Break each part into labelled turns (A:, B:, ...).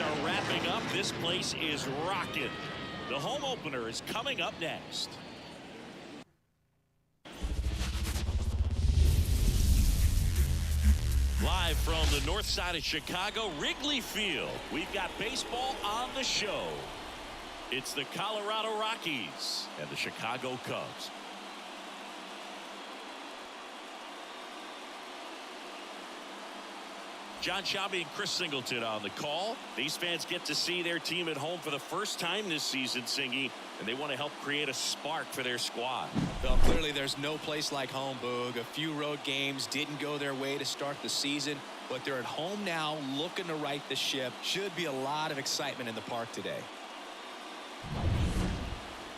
A: games are wrapping up. This place is rocking. The home opener is coming up next. Live from the north side of Chicago, Wrigley Field, we've got baseball on the show. It's the Colorado Rockies and the Chicago Cubs. John Shelby and Chris Singleton on the call. These fans get to see their team at home for the first time this season, Singy, and they want to help create a spark for their squad.
B: Well, clearly there's no place like home, Boog. A few road games didn't go their way to start the season, but they're at home now looking to right the ship. Should be a lot of excitement in the park today.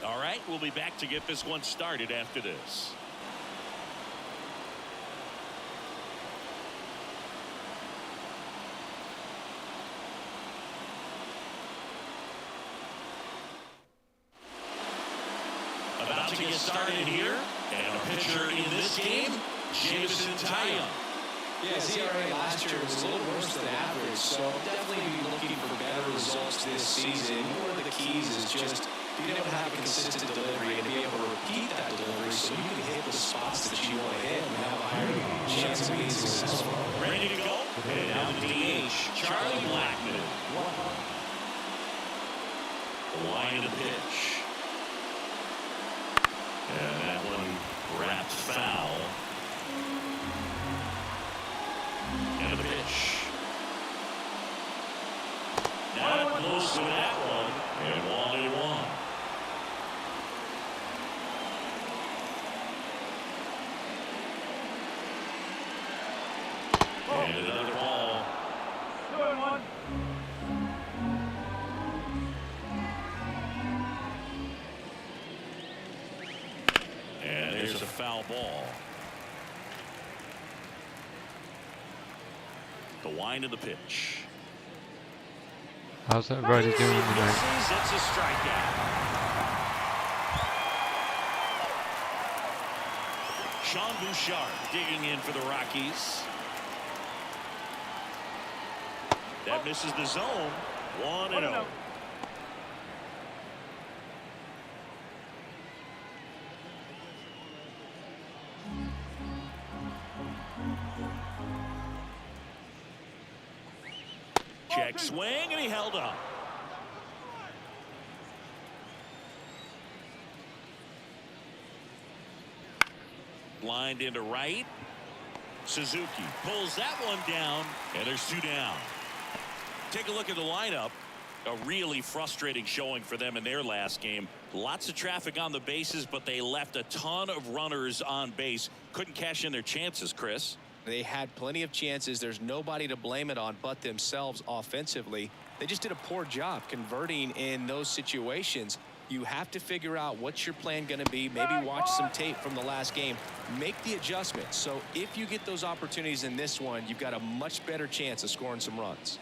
A: All right, we'll be back to get this one started after this. About to get started here, and a pitcher in this game, Jameson Taillon.
B: Yeah, his ERA last year was a little worse than average, so definitely be looking for better results this season. One of the keys is just being able to have a consistent delivery and be able to repeat that delivery so you can hit the spots that you want to hit and have a higher chance of being successful.
A: Ready to go? And now the DH, Charlie Blackmon. The line of the pitch. And that one wrapped foul. And the pitch. Now close to that one. And 1-1. And another ball. 2-1. And there's a foul ball. The wind of the pitch.
C: How's everybody doing tonight?
A: It's a strikeout. Sean Bouchard digging in for the Rockies. That misses the zone. 1-0. Check swing, and he held up. Lined into right. Suzuki pulls that one down, and there's 2 down. Take a look at the lineup. A really frustrating showing for them in their last game. Lots of traffic on the bases, but they left a ton of runners on base. Couldn't cash in their chances, Chris.
B: They had plenty of chances. There's nobody to blame it on but themselves offensively. They just did a poor job converting in those situations. You have to figure out what's your plan going to be. Maybe watch some tape from the last game. Make the adjustments. So if you get those opportunities in this one, you've got a much better chance of scoring some runs.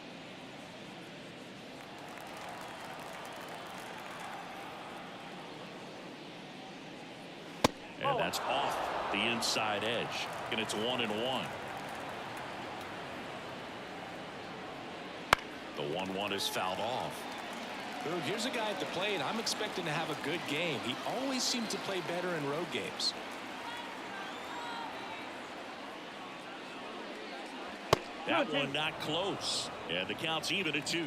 A: And that's off the inside edge. And it's 1-1. The 1-1 is fouled off.
B: Boog, here's a guy at the plate. I'm expecting to have a good game. He always seems to play better in road games.
A: That one not close. And the count's even at 2.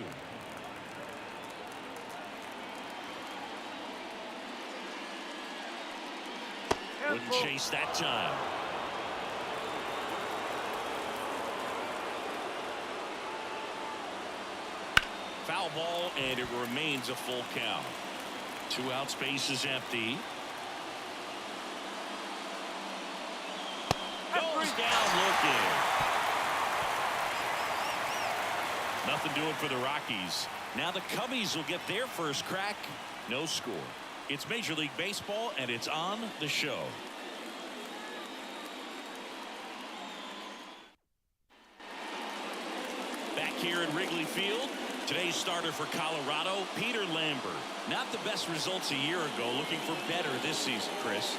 A: Wouldn't chase that time. Foul ball, and it remains a full count. 2 outs, base is empty. Goes down looking. Nothing doing for the Rockies. Now the Cubbies will get their first crack. No score. It's Major League Baseball, and it's on the show. Back here at Wrigley Field, today's starter for Colorado, Peter Lambert. Not the best results a year ago, looking for better this season, Chris.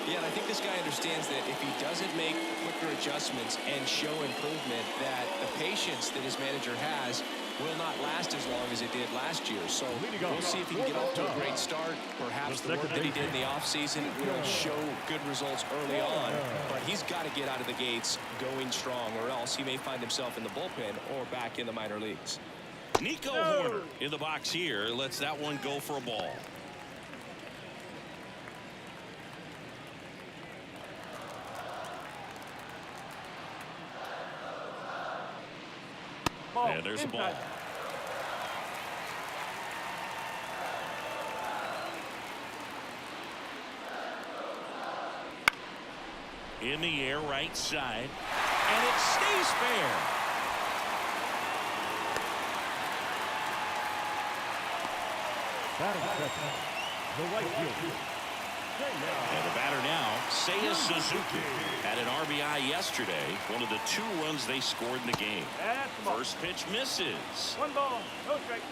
B: Yeah, and I think this guy understands that if he doesn't make quicker adjustments and show improvement, that the patience that his manager has will not last as long as it did last year. So we'll see if he can get off to a great start. Perhaps the work that he did in the offseason will show good results early on, but he's got to get out of the gates going strong, or else he may find himself in the bullpen or back in the minor leagues.
A: Nico Horner in the box here lets that one go for a ball. And there's a ball. In the air, right side, and it stays fair.
C: The right field.
A: And the batter now, Seiya Suzuki. Had an RBI yesterday, one of the 2 runs they scored in the game. First pitch misses.
C: 1 ball, no strike.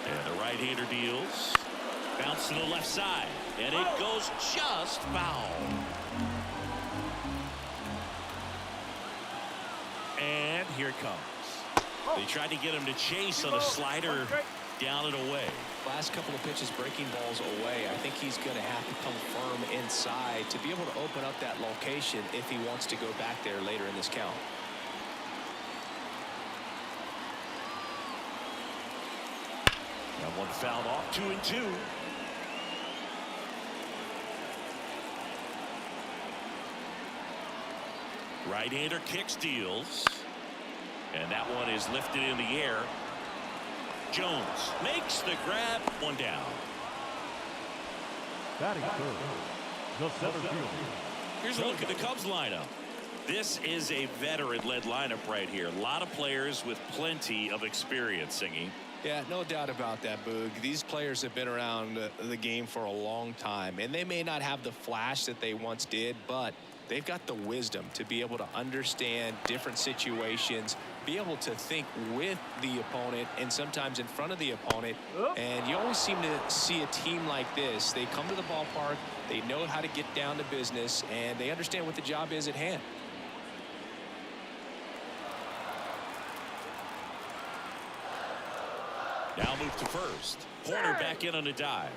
A: And the right-hander deals. Bounce to the left side, and it goes just foul. And here it comes. They tried to get him to chase on a slider, down and away.
B: Last couple of pitches breaking balls away. I think he's going to have to come firm inside to be able to open up that location if he wants to go back there later in this count.
A: That one fouled off, 2-2. Right-hander kicks, deals. And that one is lifted in the air. Jones makes the grab, 1 down.
C: Batting third, the center fielder.
A: Here's a look at the Cubs lineup. This is a veteran-led lineup right here. A lot of players with plenty of experience, Singy.
B: Yeah, no doubt about that, Boog. These players have been around the game for a long time, and they may not have the flash that they once did, but they've got the wisdom to be able to understand different situations, be able to think with the opponent and sometimes in front of the opponent. And you always seem to see a team like this. They come to the ballpark, they know how to get down to business, and they understand what the job is at hand.
A: Now move to first. Horner back in on a dive.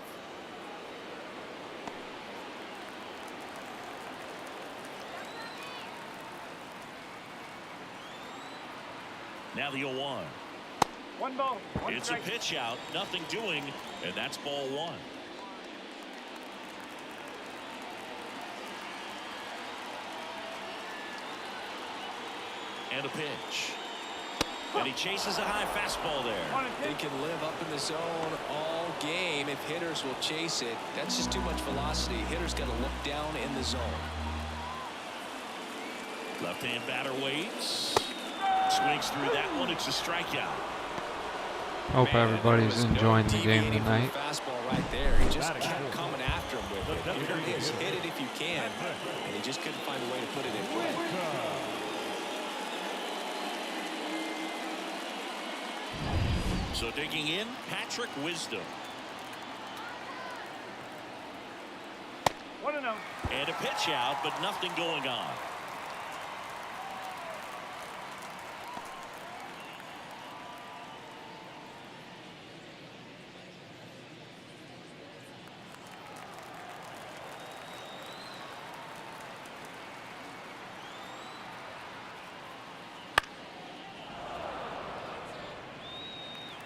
A: Now the 0-1.
C: 1 ball, 1
A: It's
C: strike.
A: a pitch out, nothing doing, and that's ball 1. And a pitch. And he chases a high fastball there.
B: They can live up in the zone all game if hitters will chase it. That's just too much velocity. Hitters got to look down in the zone.
A: Left-hand batter waits. Swings through that one. It's a strikeout.
D: Hope everybody's enjoying the game tonight.
B: Fastball right there. He just kept coming after him with it. Here it is. Hit it if you can. And he just couldn't find a way to put it in play.
A: So digging in, Patrick Wisdom.
C: 1-0.
A: And a pitch out, but nothing going on.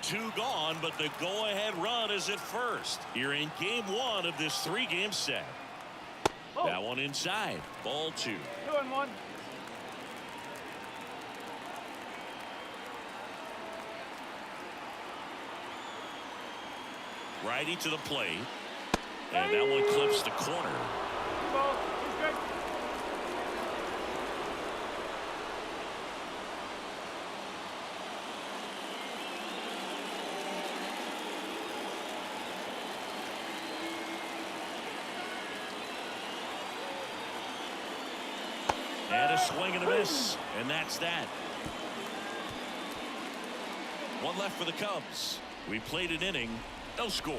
A: Two gone, but the go-ahead run is at first. Here in game 1 of this 3-game set. That one inside. Ball 2.
C: 2-1.
A: Righty to the plate. And that one clips the corner.
C: 2 ball, 2 strike.
A: And a swing and a miss. And that's that. One left for the Cubs. We played an inning, no score.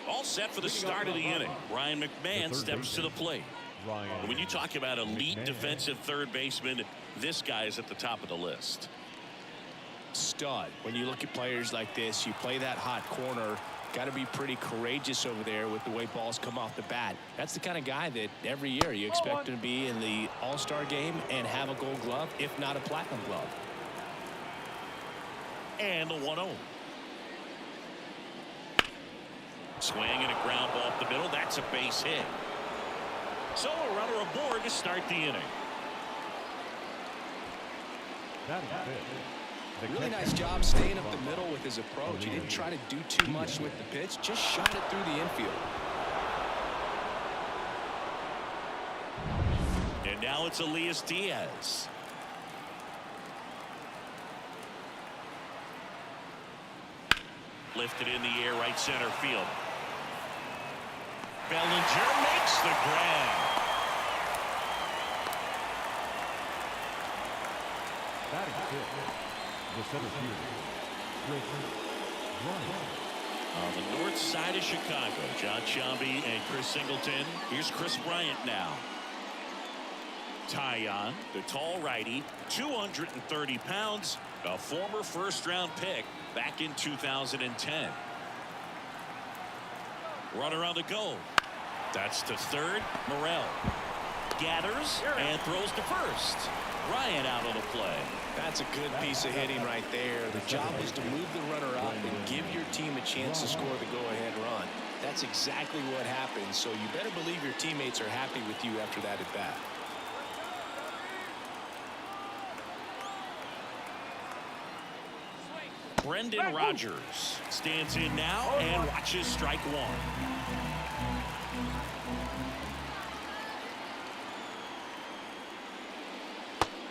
A: All set for the start of the inning. Ryan McMahon steps to the plate. When you talk about elite defensive third baseman, this guy is at the top of the list.
B: Stud. When you look at players like this, you play that hot corner, got to be pretty courageous over there with the way balls come off the bat. That's the kind of guy that every year you expect him to be in the All-Star game and have a Gold Glove, if not a Platinum Glove.
A: And the 1-0. Swing and a ground ball up the middle. That's a base hit. So a runner aboard to start the inning.
B: Really nice job staying up the middle with his approach. He didn't try to do too much with the pitch, just shot it through the infield.
A: And now it's Elias Diaz. Lifted in the air, right center field. Bellinger makes the grab. On the north side of Chicago, John Sciambi and Chris Singleton. Here's Chris Bryant now. Tyon, the tall righty, 230 pounds, a former first-round pick back in 2010. Runner on the go. That's to third. Morel gathers and throws to first. Ryan out on the play.
B: That's a good piece of hitting right there. The job was to move the runner up and give your team a chance to score the go-ahead run. That's exactly what happened, so you better believe your teammates are happy with you after that at bat.
A: Brendan Rodgers stands in now and watches strike one.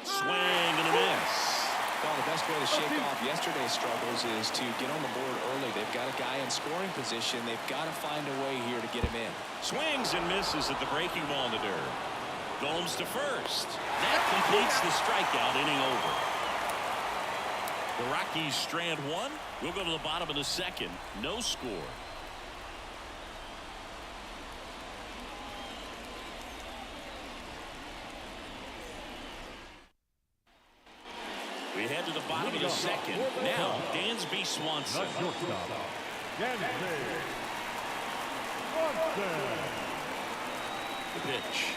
A: Swing and a miss.
B: Well, the best way to shake off yesterday's struggles is to get on the board early. They've got a guy in scoring position. They've got to find a way here to get him in.
A: Swings and misses at the breaking ball in the dirt. Gomes to first. That completes the strikeout, inning over. The Rockies strand one. We'll go to the bottom of the second. No score. We head to the bottom of the second. Now, Dansby Swanson. The pitch.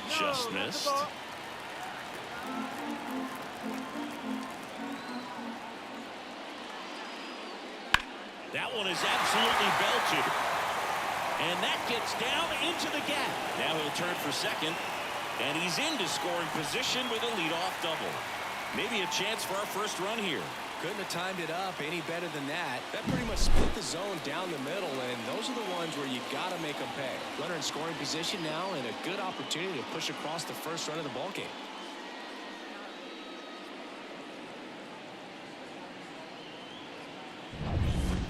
A: Just missed. That one is absolutely belted. And that gets down into the gap. Now he'll turn for second. And he's into scoring position with a leadoff double. Maybe a chance for our first run here.
B: Couldn't have timed it up any better than that. That pretty much split the zone down the middle, and those are the ones where you got to make them pay. Runner in scoring position now, and a good opportunity to push across the first run of the ballgame.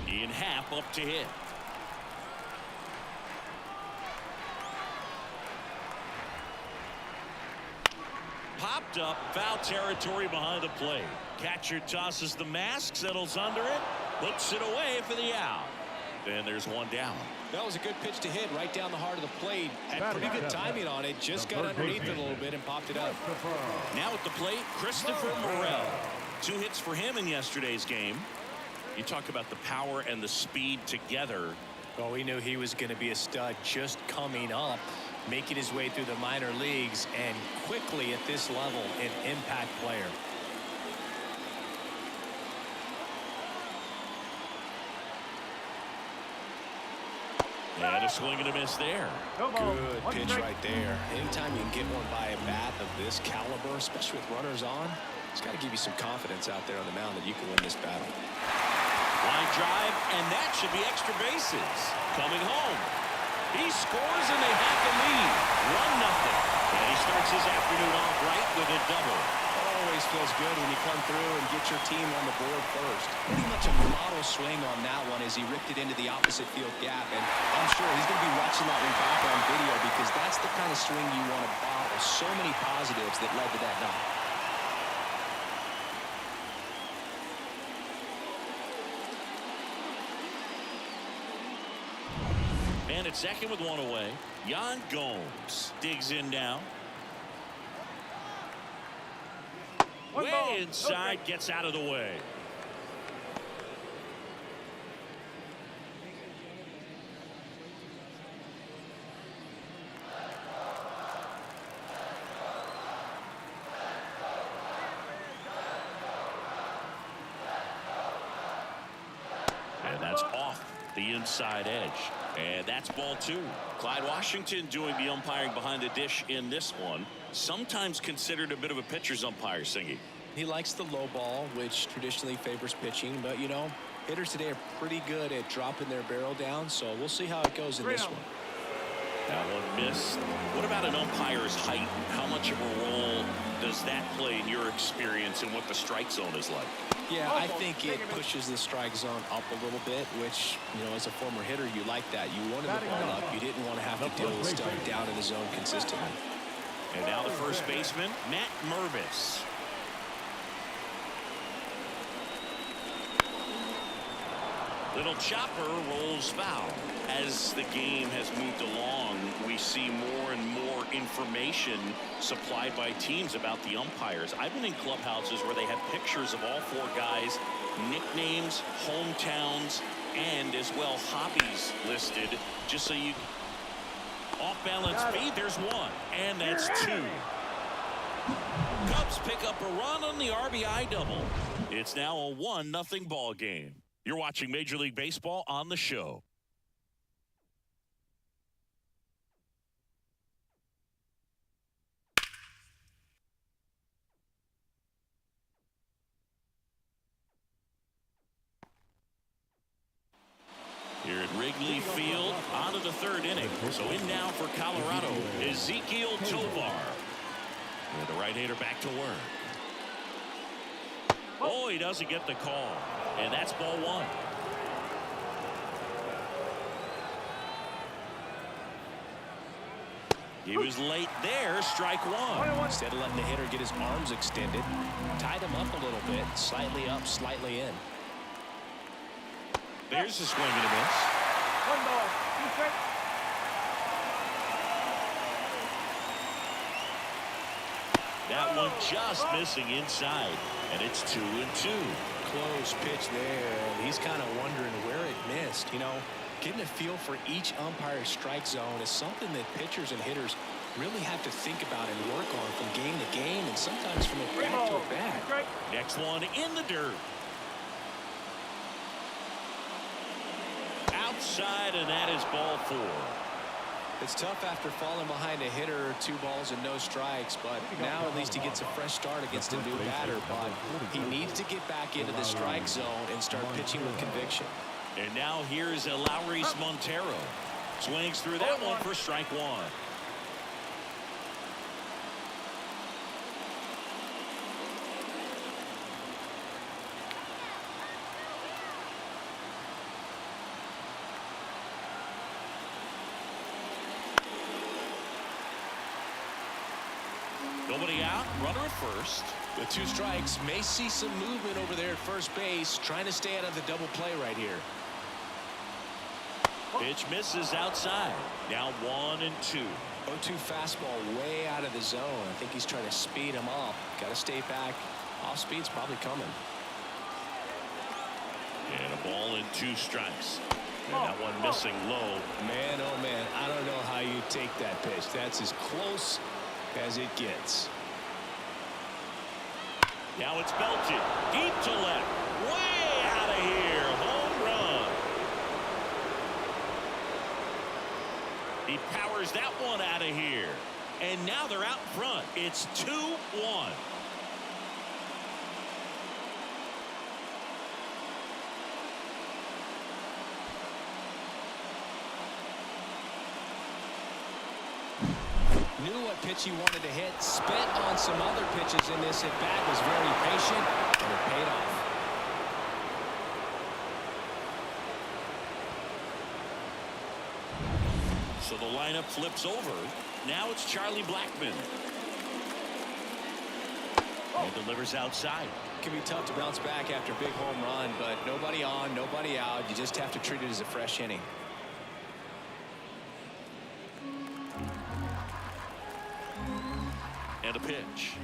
A: Ian Happ up to hit. Popped up, foul territory behind the plate. Catcher tosses the mask, settles under it, hooks it away for the out. And there's one down.
B: That was a good pitch to hit right down the heart of the plate. Had pretty good timing on it. Just got underneath it a little bit and popped it up.
A: Now at the plate, Christopher Morel. 2 hits for him in yesterday's game. You talk about the power and the speed together.
B: Well, we knew he was going to be a stud just coming up, making his way through the minor leagues, and quickly at this level, an impact player.
A: And a swing and a miss there.
B: Good pitch right there. Anytime you can get one by a bat of this caliber, especially with runners on, it's got to give you some confidence out there on the mound that you can win this battle.
A: Line drive, and that should be extra bases. Coming home. He scores, and they have the lead. 1-0. And he starts his afternoon off right with a double.
B: Oh, always feels good when you come through and get your team on the board first. Pretty much a model swing on that one as he ripped it into the opposite field gap. And I'm sure he's going to be watching that one back on video because that's the kind of swing you want to bottle. So many positives that led to that knock.
A: And it's second with one away. Yan Gomes digs in now.
C: One ball.
A: Way inside, gets out of the way. And that's off the inside edge. And that's ball two. Clyde Washington doing the umpiring behind the dish in this one. Sometimes considered a bit of a pitcher's umpire, Singy.
B: He likes the low ball, which traditionally favors pitching. But, you know, hitters today are pretty good at dropping their barrel down. So we'll see how it goes in this one.
A: That one missed. What about an umpire's height? How much of a role does that play in your experience and what the strike zone is like?
B: Yeah, I think it pushes the strike zone up a little bit, which, you know, as a former hitter, you like that. You wanted the ball up. You didn't want to have to deal with stuff down in the zone consistently.
A: And now the first baseman, Matt Mervis. Little chopper rolls foul. As the game has moved along, we see more and more information supplied by teams about the umpires. I've been in clubhouses where they have pictures of all four guys, nicknames, hometowns, and as well hobbies listed, just so you off-balance speed. There's one, and that's two. Cubs pick up a run on the RBI double. It's now a 1-0 ball game. You're watching Major League Baseball on the show. Here at Wrigley Field, on to the third inning. So in now for Colorado, Ezequiel Tovar. And the right-hander back to work. Oh, he doesn't get the call. And that's ball one. He was late there, strike one.
B: Instead of letting the hitter get his arms extended, tied him up a little bit, slightly up, slightly in.
A: There's a swing and a miss.
C: One ball. Two strikes.
A: That one just missing inside. And it's 2-2.
B: Close pitch there, and he's kind of wondering where it missed. You know, getting a feel for each umpire's strike zone is something that pitchers and hitters really have to think about and work on from game to game, and sometimes from a bat to a bat.
A: Next one in the dirt. Outside, and that is ball four.
B: It's tough after falling behind a hitter, 2 balls and no strikes, but now at least he gets a fresh start against a new batter. But he needs to get back into the strike zone and start pitching with conviction.
A: And now here's Lowry's Montero. Swings through that one for strike one. Nobody out, runner at first.
B: With 2 strikes, may see some movement over there at first base, trying to stay out of the double play right here.
A: Pitch misses outside. Now 1-2.
B: 0-2 fastball way out of the zone. I think he's trying to speed him up. Got to stay back. Off speed's probably coming.
A: And a ball and 2 strikes. And that one missing low.
B: Man, oh man, I don't know how you take that pitch. That's as close as it gets.
A: Now it's belted deep to left, way out of here. Home run. He powers that one out of here, and now they're out in front. It's 2-1.
B: Knew what pitch he wanted to hit. Spent on some other pitches in this at bat. Was very patient, and it paid off.
A: So the lineup flips over. Now it's Charlie Blackmon. And delivers outside.
B: It can be tough to bounce back after a big home run, but nobody on, nobody out. You just have to treat it as a fresh inning.
A: And a pitch.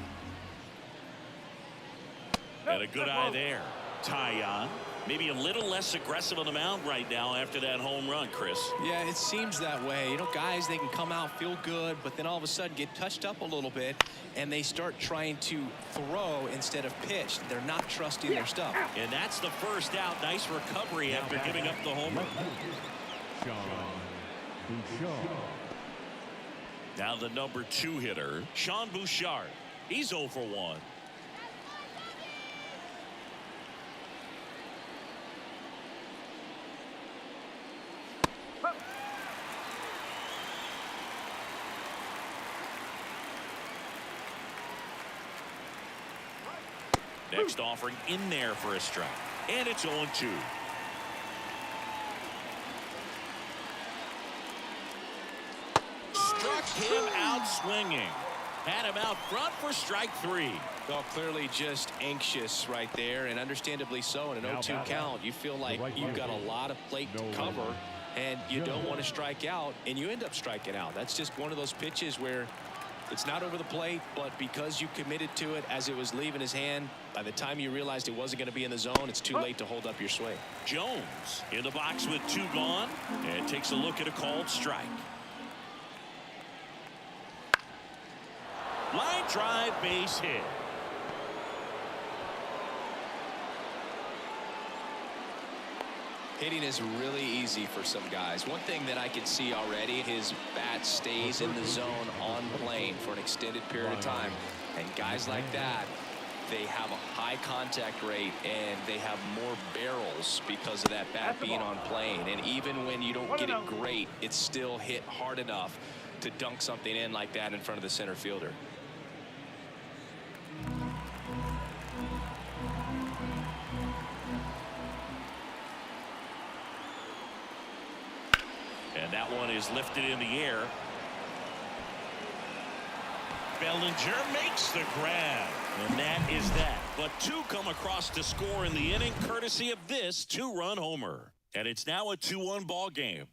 A: And a good eye there. Tyon. Maybe a little less aggressive on the mound right now after that home run, Chris.
B: Yeah, it seems that way. You know, guys, they can come out, feel good, but then all of a sudden get touched up a little bit, and they start trying to throw instead of pitch. They're not trusting their stuff.
A: And that's the first out. Nice recovery after giving up the home run. Now the number 2 hitter, Sean Bouchard. He's 0 for 1. Next offering in there for a strike. And it's 0-2. Struck him out swinging. Had him out front for strike 3.
B: Well, clearly just anxious right there, and understandably so. In an 0-2 count, you feel like you've got a lot of plate to cover, and you don't want to strike out, and you end up striking out. That's just one of those pitches where it's not over the plate, but because you committed to it as it was leaving his hand, by the time you realized it wasn't going to be in the zone, it's too late to hold up your swing.
A: Jones in the box with 2 gone, and takes a look at a called strike. Line drive, base hit.
B: Hitting is really easy for some guys. One thing that I can see already, his bat stays in the zone on plane for an extended period of time. And guys like that, they have a high contact rate and they have more barrels because of that bat being on plane. And even when you don't get it great, it's still hit hard enough to dunk something in like that in front of the center fielder.
A: And that one is lifted in the air. Bellinger makes the grab. And that is that. But 2 come across to score in the inning, courtesy of this 2-run homer. And it's now a 2-1 ball game.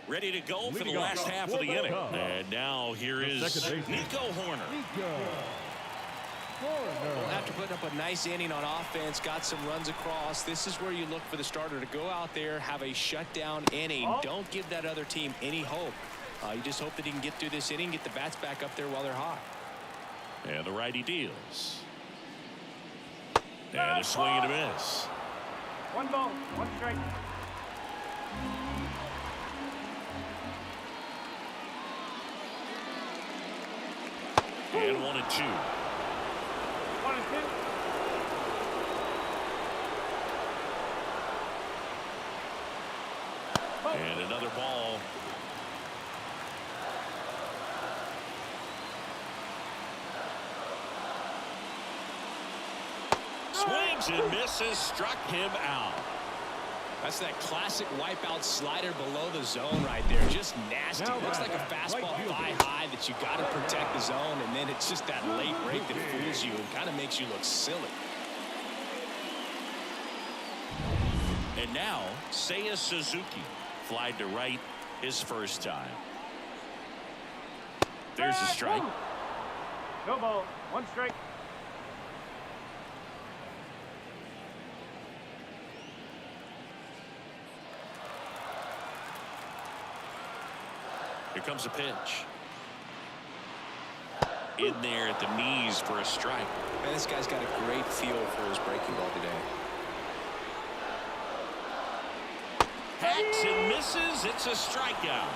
A: Ready to go for the last half of the inning. And now here is Nico Hoerner.
B: Well, after putting up a nice inning on offense, got some runs across, this is where you look for the starter to go out there, have a shutdown inning. Don't give that other team any hope. You just hope that he can get through this inning, get the bats back up there while they're hot.
A: And the righty deals. And a swing and a miss.
C: 1 ball, 1 strike.
A: And 1-2.
C: 1-2.
A: And another ball. Swings and misses, struck him out.
B: That's that classic wipeout slider below the zone right there. Just nasty. Looks like a fastball thigh high that you got to protect the zone, and then it's just that late break that fools you and kind of makes you look silly.
A: And now, Seiya Suzuki flied to right his first time. There's a strike.
C: No ball, 1 strike.
A: Here comes a pitch. In there at the knees for a strike.
B: Man, this guy's got a great feel for his breaking ball today.
A: Hacks and misses. It's a strikeout.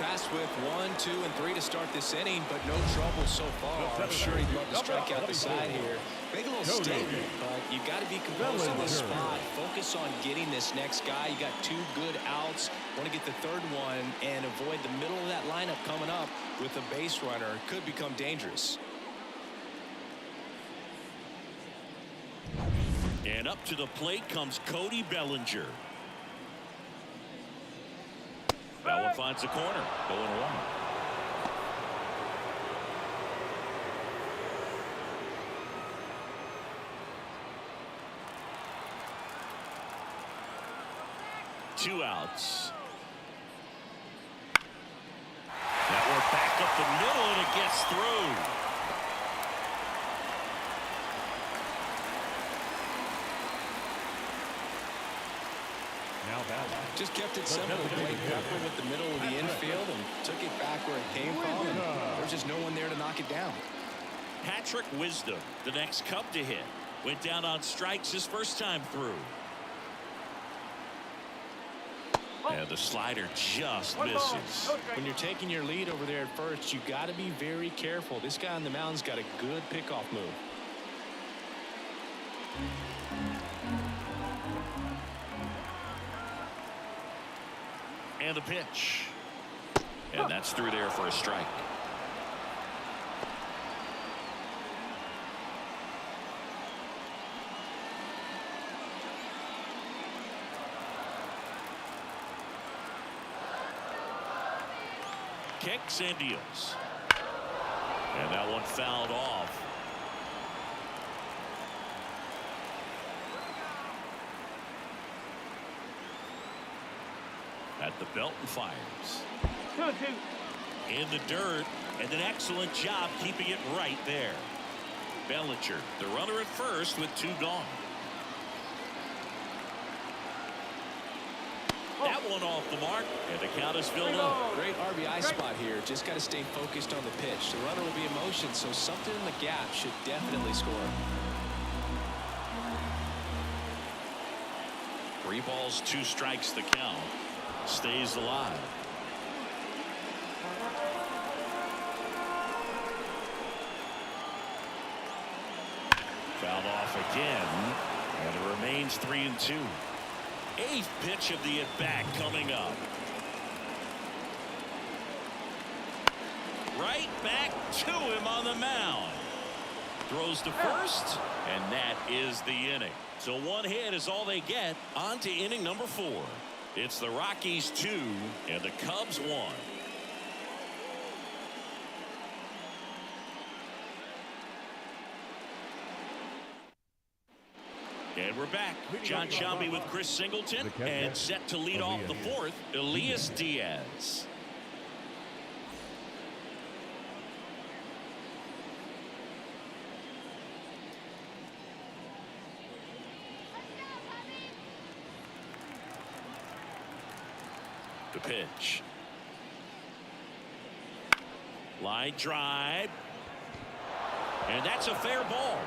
B: passed with 1, 2, and 3 to start this inning, but no trouble so far. I'm sure he'd love to strike out the side here. Make a little statement, but you got to be composed in this spot. Focus on getting this next guy. You got 2 good outs. Want to get the third one and avoid the middle of that lineup coming up with a base runner. Could become dangerous.
A: And up to the plate comes Cody Bellinger. That one finds the corner. 0-1. Two outs. That one back up the middle, and it gets through.
B: Just kept it simple. Played Pepper with the middle of the infield and took it back where it came from. And there's just no one there to knock it down.
A: Patrick Wisdom, the next Cub to hit. Went down on strikes his first time through. And the slider just misses.
B: When you're taking your lead over there at first, you got to be very careful. This guy on the mound's got a good pickoff move.
A: And the pitch. And that's through there for a strike. Kicks and deals. And that one fouled off. At the belt and fires.
C: 2-2.
A: In the dirt, and an excellent job keeping it right there. Bellinger, the runner at first with 2 gone. That one off the mark, and the count is filled up.
B: Great RBI spot here. Just got to stay focused on the pitch. The runner will be in motion, so something in the gap should definitely score.
A: 3 balls, 2 strikes the count. Stays alive. Fouled off again, and it remains 3-2. 8th pitch of the at-bat coming up. Right back to him on the mound. Throws to first, and that is the inning. So 1 hit is all they get. On to inning number 4. It's the Rockies 2 and the Cubs 1. And we're back. John Shelby with Chris Singleton, and set to lead off the 4th, Elias Diaz. The pitch. Line drive. And that's a fair ball.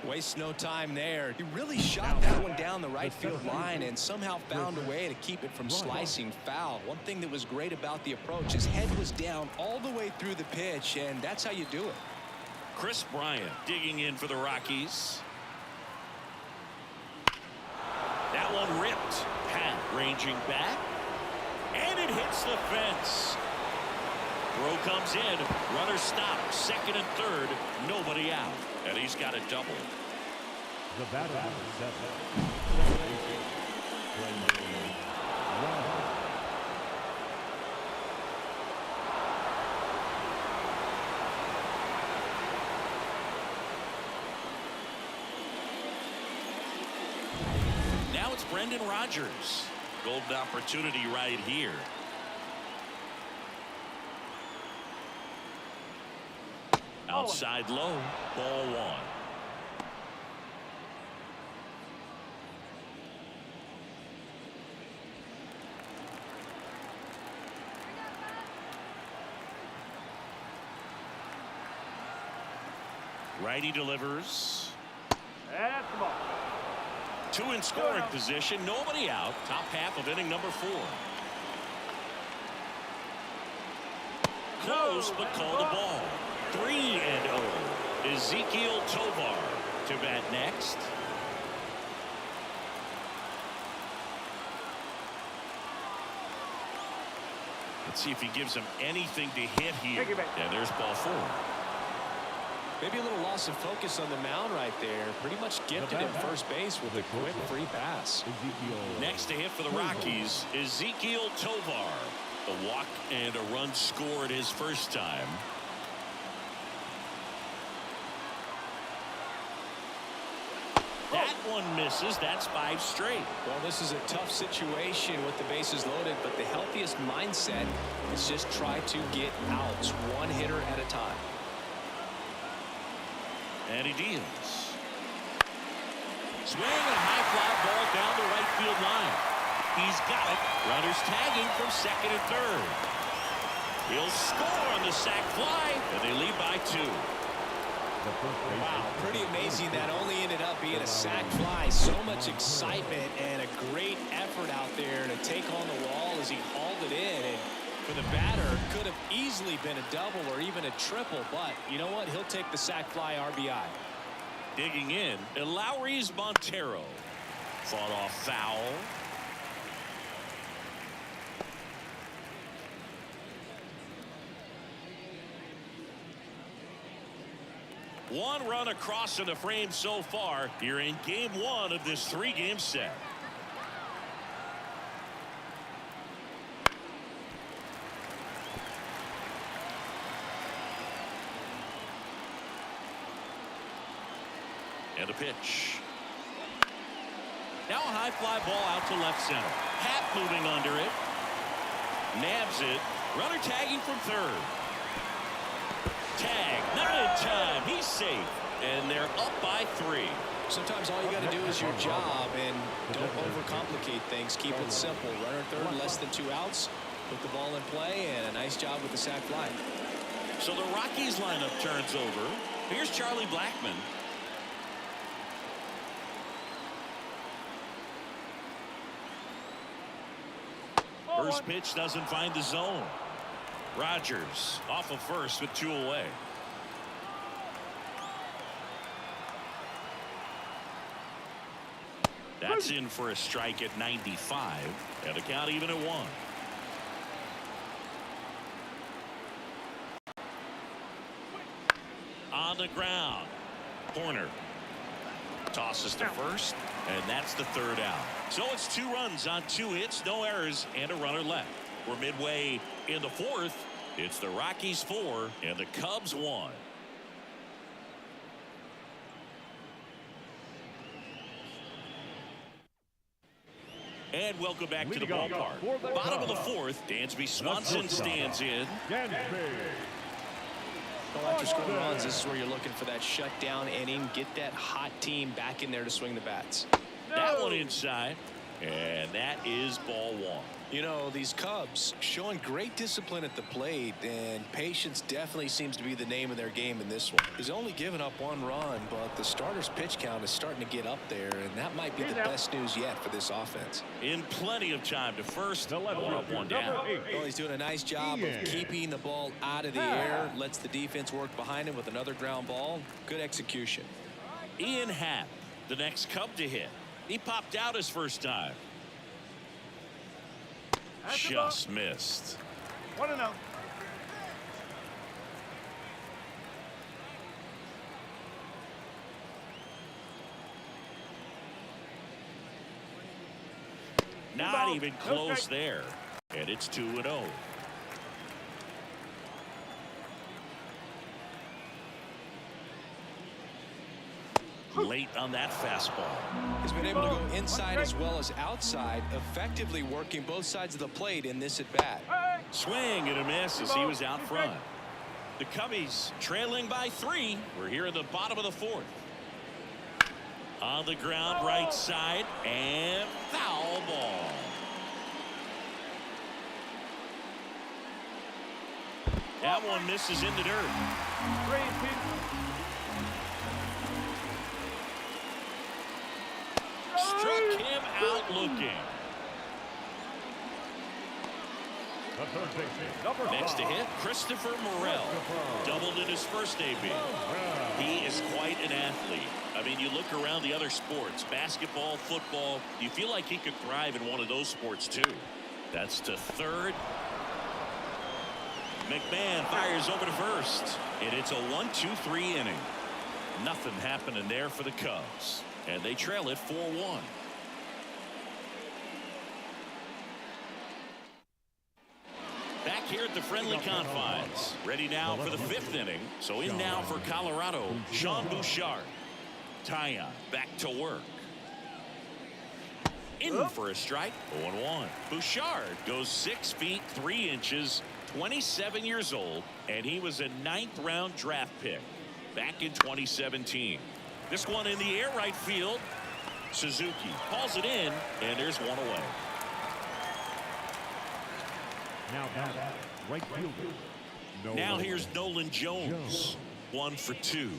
B: Waste no time there. He really shot that one down the right field line and somehow found a way to keep it from slicing foul. One thing that was great about the approach, his head was down all the way through the pitch, and that's how you do it.
A: Chris Bryant digging in for the Rockies. That one ripped. Pat ranging back. And it hits the fence. Throw comes in. Runner stops. 2nd and 3rd. Nobody out. And he's got a double.
E: The batter is
A: Now it's Brendan Rodgers. Golden opportunity right here. Outside low, ball 1. Righty delivers.
C: That's the ball.
A: Two in scoring position, nobody out. Top half of inning number 4. Close, but call the ball. 3-0. Ezekiel Tovar to bat next. Let's see if he gives him anything to hit here. And there's ball 4.
B: Maybe a little loss of focus on the mound right there. Pretty much gifted him first base with a quick free pass.
A: Next to hit for the Rockies, Ezekiel Tovar. A walk and a run scored his first time. That one misses. That's 5 straight.
B: Well, this is a tough situation with the bases loaded, but the healthiest mindset is just try to get outs one hitter at a time.
A: And he deals. Swing and a high fly ball down the right field line. He's got it. Runners tagging from second and third. He'll score on the sac fly, and they lead by 2.
B: Wow, pretty amazing. That only ended up being a sac fly. So much excitement and a great effort out there to take on the wall as he hauled it in. And for the batter, could have easily been a double or even a triple. But you know what? He'll take the sac fly RBI.
A: Digging in, Lowry's Montero. Fought off foul. One run across in the frame so far here in game 1 of this 3-game set. And a pitch. Now a high fly ball out to left center. Happ moving under it. Nabs it. Runner tagging from third. Tag, not in time. He's safe. And they're up by 3.
B: Sometimes all you got to do is your job and don't overcomplicate things. Keep it simple. Runner third, less than 2 outs. Put the ball in play, and a nice job with the sac fly.
A: So the Rockies lineup turns over. Here's Charlie Blackmon. First pitch doesn't find the zone. Rogers off of first with 2 away. That's in for a strike at 95, and the count even at 1. On the ground, Horner tosses to first, and that's the 3rd out. So it's 2 runs on 2 hits, no errors, and a runner left. We're midway in the 4th. It's the Rockies 4 and the Cubs 1. And welcome back to the ballpark. Bottom of the 4th, Dansby Swanson stands in.
B: Well, after scoring runs, this is where you're looking for that shutdown inning. Get that hot team back in there to swing the bats.
A: That one inside, and that is ball 1.
B: You know, these Cubs showing great discipline at the plate, and patience definitely seems to be the name of their game in this one. He's only given up 1 run, but the starter's pitch count is starting to get up there, and that might be the best news yet for this offense.
A: In plenty of time to first, up 1 down.
B: Well, he's doing a nice job of keeping the ball out of the air, lets the defense work behind him with another ground ball. Good execution.
A: Ian Happ, the next Cub to hit. He popped out his first time. Just missed.
C: 1-0.
A: Not even close there. And it's 2-0. Late on that fastball.
B: He's been able to go inside as well as outside, effectively working both sides of the plate in this at bat.
A: Swing and a miss as he was out front. The Cubbies trailing by 3. We're here in the bottom of the 4th. On the ground, right side, and foul ball. That one misses in the dirt. Struck him out looking.
E: The third baseman,
A: Next to hit, Christopher Morel. Doubled in his first AB. He is quite an athlete. I mean, you look around the other sports, basketball, football, you feel like he could thrive in one of those sports too. That's to third. McMahon fires over to first. And it's a 1-2-3 inning. Nothing happening there for the Cubs. And they trail it 4-1. Back here at the friendly confines. Ready now for the fifth inning. So in now for Colorado, Sean Bouchard. Tyon back to work. In for a strike. 0-1. Bouchard goes 6 feet 3 inches, 27 years old, and he was a 9th round draft pick back in 2017. This one in the air right field. Suzuki hauls it in, and there's one away.
E: now right fielder.
A: Now here's Nolan Jones. 1 for 2.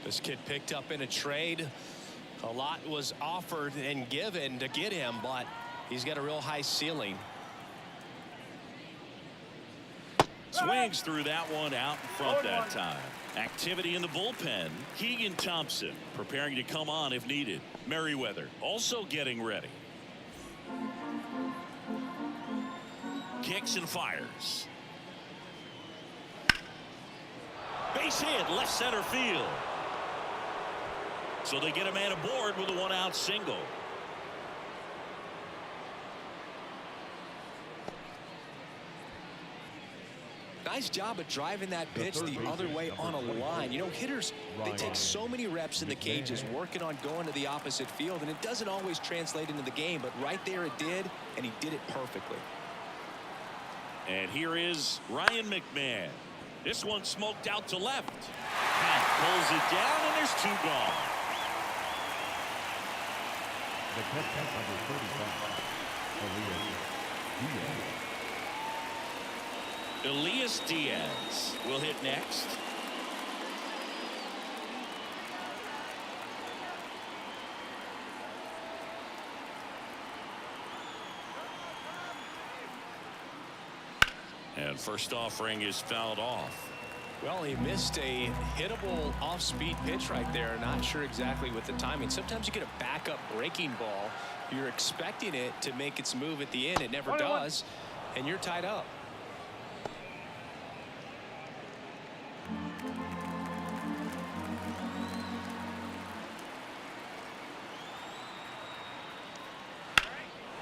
B: This kid picked up in a trade. A lot was offered and given to get him, but he's got a real high ceiling.
A: Swings through that one out in front that time. Activity in the bullpen. Keegan Thompson preparing to come on if needed. Merriweather also getting ready. Kicks and fires. Base hit left center field. So they get a man aboard with a 1-out single.
B: Nice job of driving that pitch the other way on a line. You know, hitters, they take so many reps in the cages working on going to the opposite field, and it doesn't always translate into the game, but right there it did, and he did it perfectly.
A: And here is Ryan McMahon. This one smoked out to left. Pat pulls it down, and there's 2 gone.
E: The catcher number 35,
A: Elias Diaz will hit next. And first offering is fouled off.
B: Well, he missed a hittable off-speed pitch right there. Not sure exactly with the timing. Sometimes you get a backup breaking ball. You're expecting it to make its move at the end. It never does, and you're tied up.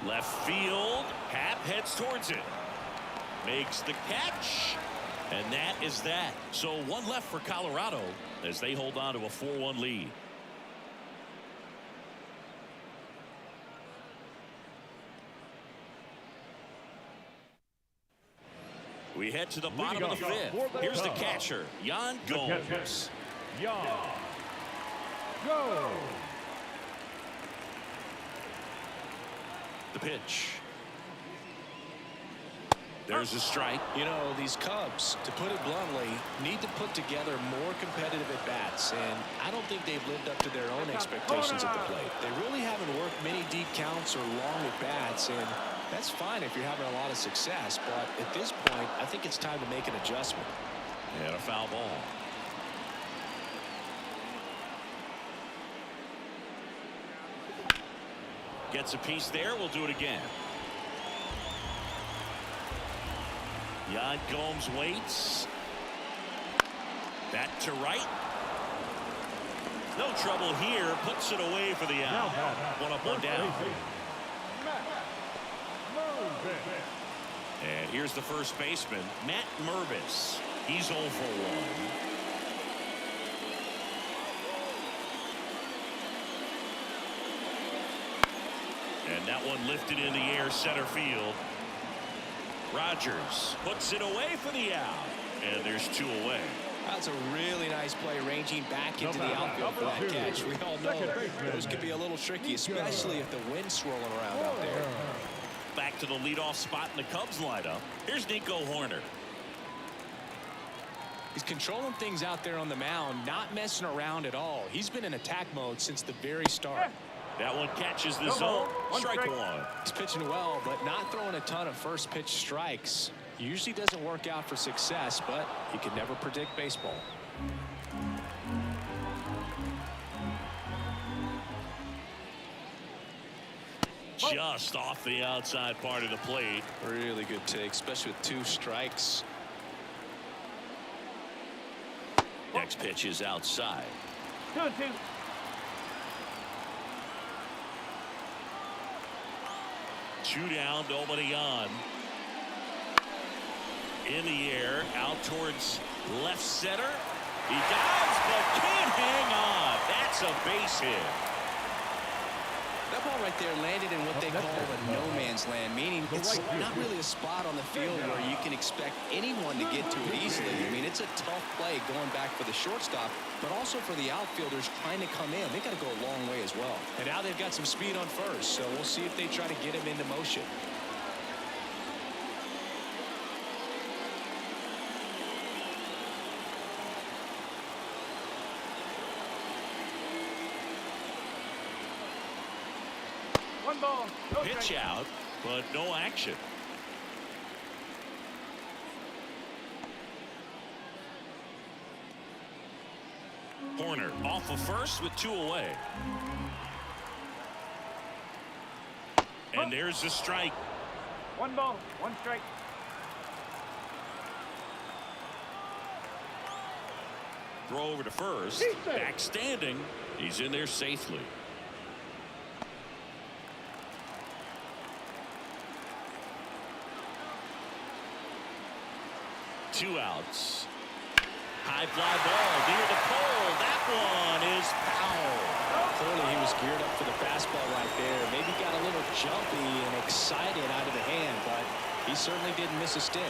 A: Left field. Happ heads towards it. Makes the catch. And that is that. So 1 left for Colorado as they hold on to a 4-1 lead. We head to the bottom of the 5th. Here's the catcher, Yan Gomes.
E: Yan Gomes.
A: The pitch. There's a strike.
B: You know, these Cubs, to put it bluntly, need to put together more competitive at-bats, and I don't think they've lived up to their own expectations at the plate. They really haven't worked many deep counts or long at-bats, and that's fine if you're having a lot of success, but at this point, I think it's time to make an adjustment.
A: And a foul ball. Gets a piece there. We'll do it again. Yan Gomes waits. That to right. No trouble here. Puts it away for the out. 1 up, 1 down. And here's the first baseman, Matt Mervis. He's 0 for 1. And that one lifted in the air center field. Rogers puts it away for the out. And there's 2 away.
B: That's a really nice play ranging back into the outfield for that catch. We all know those could be a little tricky, especially if the wind's swirling around out there.
A: Back to the leadoff spot in the Cubs lineup. Here's Nico Horner.
B: He's controlling things out there on the mound, not messing around at all. He's been in attack mode since the very start.
A: That one catches the
C: No
A: zone.
C: ball, one
A: Strike
C: strike.
A: one.
B: He's pitching well, but not throwing a ton of first pitch strikes. Usually doesn't work out for success, but you can never predict baseball.
A: Just off the outside part of the plate.
B: Really good take, especially with 2 strikes.
A: Next pitch is outside.
C: 2-2.
A: Two down, nobody on. In the air, out towards left center. He dives, but can't hang on. That's a base hit.
B: That ball right there landed in what they call a no man's land, meaning it's not really a spot on the field where you can expect anyone to get to it easily. I mean, it's a tough play going back for the shortstop, but also for the outfielders trying to come in. They got to go a long way as well. And now they've got some speed on first, so we'll see if they try to get him into motion.
C: One ball. No
A: Pitch
C: strike.
A: out, but no action. Horner off of first with 2 away. And there's the strike.
C: One ball. One strike.
A: Throw over to first. Back standing. He's in there safely. Two outs. High fly ball near the pole. That one is foul.
B: Clearly he was geared up for the fastball right there. Maybe got a little jumpy and excited out of the hand, but he certainly didn't miss a stitch.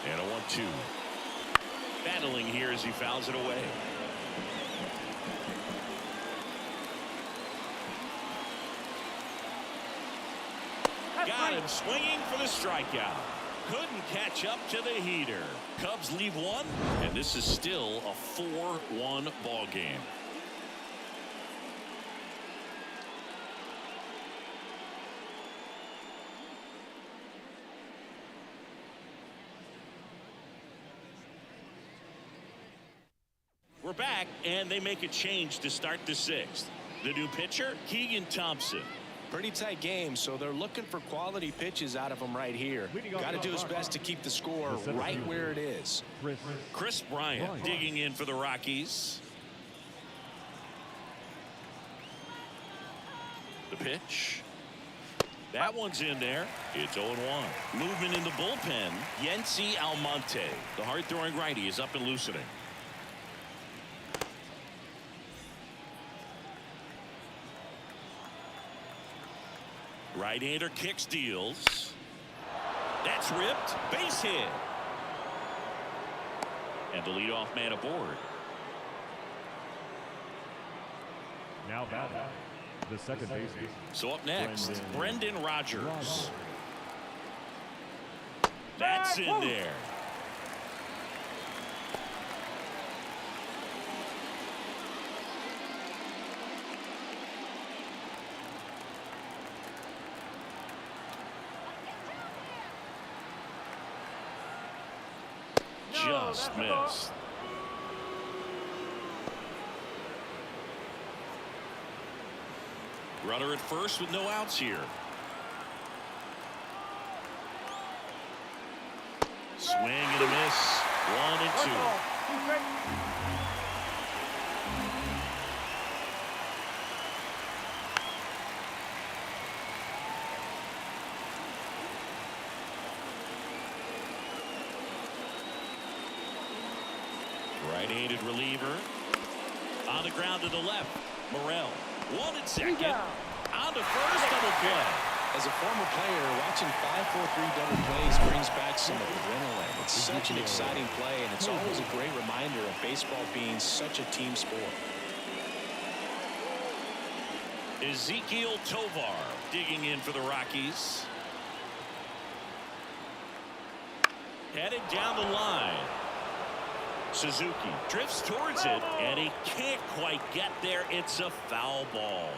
A: And a 1-2. Battling here as he fouls it away. Got him swinging for the strikeout. Couldn't catch up to the heater. Cubs leave one, and this is still a 4-1 ball game. We're back, and they make a change to start the 6th. The new pitcher, Keegan Thompson.
B: Pretty tight game, so they're looking for quality pitches out of him right here. Got to do his best to keep the score right where it is.
A: Chris Bryant digging in for the Rockies. The pitch. That one's in there. It's 0-1. Movement in the bullpen. Yency Almonte. The hard-throwing righty is up and loosening. Right-hander kicks, deals. That's ripped. Base hit. And the leadoff man aboard.
E: Now batting, the second baseman.
A: So up next, Brendan Rodgers. That's in there. Just missed. Runner at first with no outs here. Swing and a miss. 1-2.
C: Ball. 2 strikes.
A: Right-handed reliever. On the ground to the left. Morel. 1 at second. On to first, double play.
B: As a former player, watching 5-4-3 double plays brings back some adrenaline. It's such an exciting play, and it's always a great reminder of baseball being such a team sport.
A: Ezekiel Tovar digging in for the Rockies. Headed down the line. Suzuki drifts towards it, and he can't quite get there. It's a foul ball.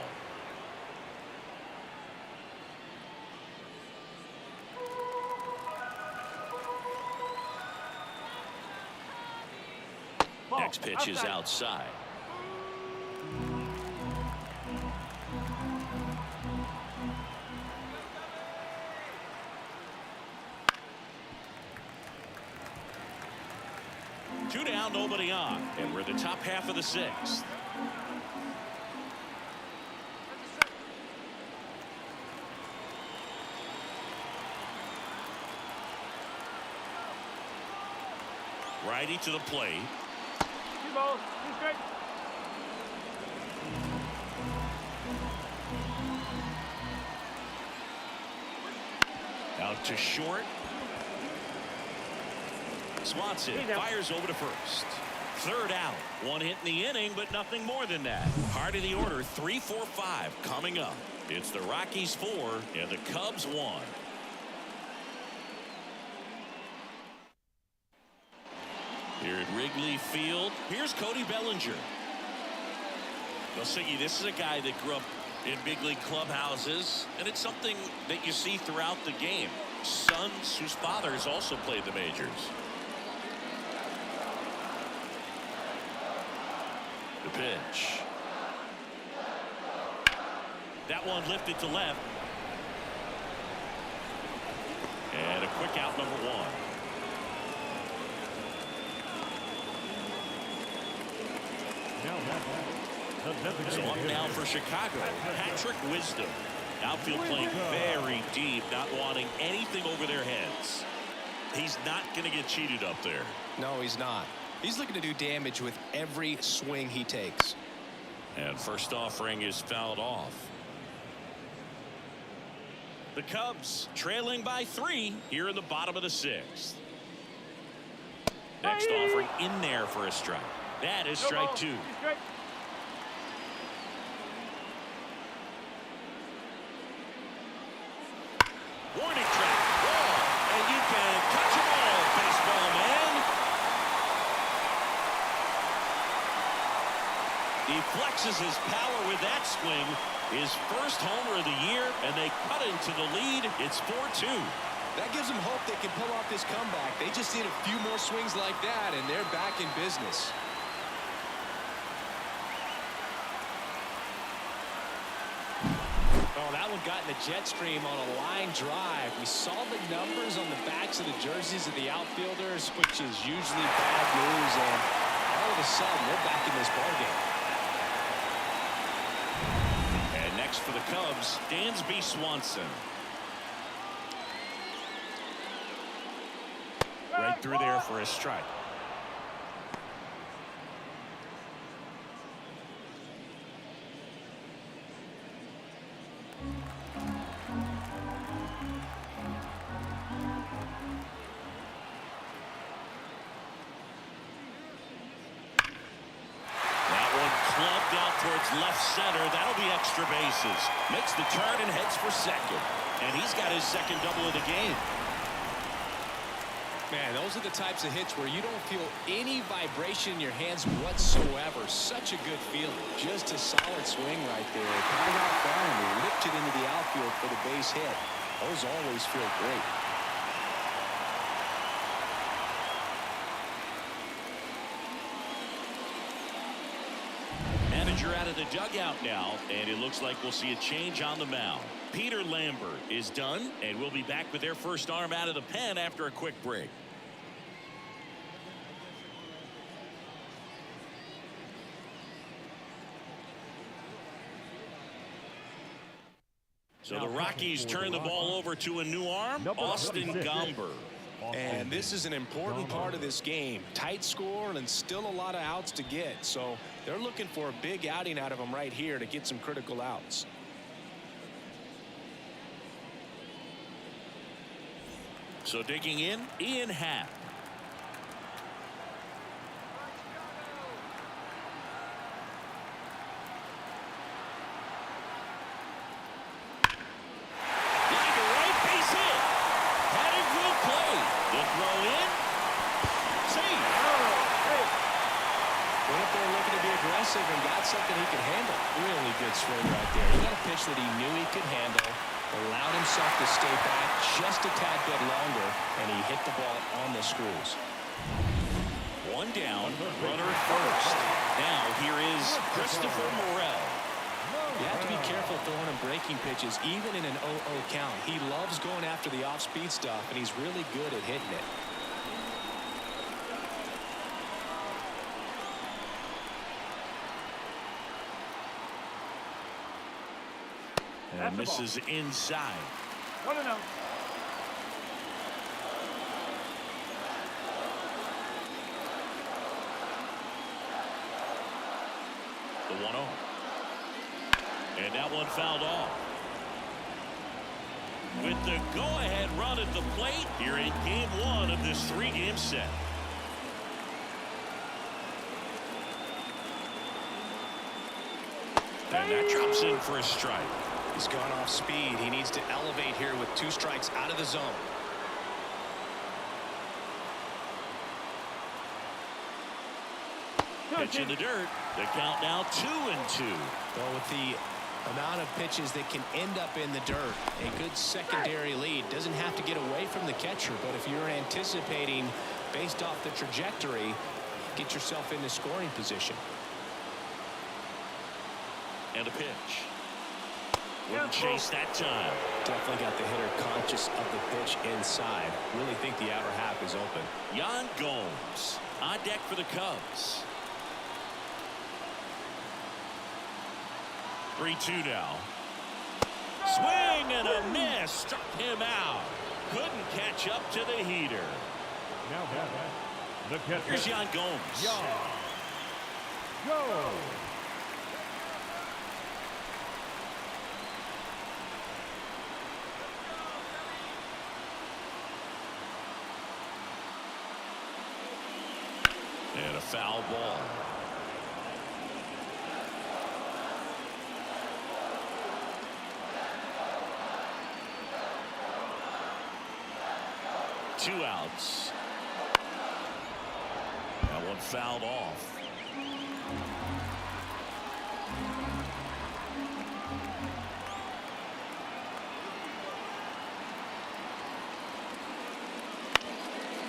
A: Next pitch is outside. Two down, nobody on, and we're at the top half of the sixth. Righty to the plate.
C: 2 balls, 2 strikes.
A: Out to short. Swanson fires over to first. Third out. One hit in the inning, but nothing more than that. Heart of the order, 3, 4, 5 coming up. It's the Rockies 4 and the Cubs 1. Here at Wrigley Field, here's Cody Bellinger. Well, Siggy, this is a guy that grew up in big league clubhouses, and it's something that you see throughout the game. Sons whose fathers also played the majors. The pitch. That one lifted to left. And a quick out, number 1. So up now for Chicago, Patrick Wisdom. Outfield playing very deep, not wanting anything over their heads. He's not going to get cheated up there.
B: No, he's not. He's looking to do damage with every swing he takes.
A: And first offering is fouled off. The Cubs trailing by 3 here in the bottom of the 6th. Next offering in there for a strike. That is strike 2. Warning track, ball, and you can catch them all, baseball man. He flexes his power with that swing. His first homer of the year, and they cut into the lead. It's 4-2.
B: That gives them hope they can pull off this comeback. They just need a few more swings like that, and they're back in business. Oh, that one got in the jet stream on a line drive. We saw the numbers on the backs of the jerseys of the outfielders, which is usually bad news, and all of a sudden they're back in this ballgame.
A: And next for the Cubs, Dansby Swanson. Right through there for a strike. Towards left center. That'll be extra bases. Makes the turn and heads for second. And he's got his second double of the game.
B: Man, those are the types of hits where you don't feel any vibration in your hands whatsoever. Such a good feeling. Just a solid swing right there. Caught it out far and ripped it into the outfield for the base hit. Those always feel great.
A: Manager out of the dugout now, and it looks like we'll see a change on the mound. Peter Lambert is done, and we'll be back with their first arm out of the pen after a quick break. So the Rockies turn the ball over to a new arm, Austin Gomber.
B: And this is an important part of this game. Tight score and still a lot of outs to get. So they're looking for a big outing out of them right here to get some critical outs.
A: So digging in, Ian Happ.
B: three. Went up there looking to be aggressive and got something he could handle. Really good swing right there. He got a pitch that he knew he could handle, allowed himself to stay back just a tad bit longer, and he hit the ball on the screws.
A: One down, runner at first. Now here is Christopher Morel.
B: You have to be careful throwing him breaking pitches, even in an 0-0 count. He loves going after the off-speed stuff, and he's really good at hitting it.
A: And misses inside.
C: 1-0.
A: The 1-0. And that one fouled off. With the go-ahead run at the plate here in game one of this three-game set. And that drops in for a strike.
B: He's gone off speed. He needs to elevate here with 2 strikes out of the zone.
A: Pitch in the dirt. The count now 2-2.
B: Well, with the amount of pitches that can end up in the dirt, a good secondary lead doesn't have to get away from the catcher, but if you're anticipating based off the trajectory, get yourself into scoring position.
A: And a pitch. Wouldn't chase that time.
B: Definitely got the hitter conscious of the pitch inside. Really think the outer half is open.
A: Yan Gomes on deck for the Cubs. 3-2 now. Swing and a miss. Struck him out. Couldn't catch up to the heater.
E: Now the catcher.
A: Here's Yan Gomes.
E: Go.
A: And a foul ball. Two outs. That one fouled off.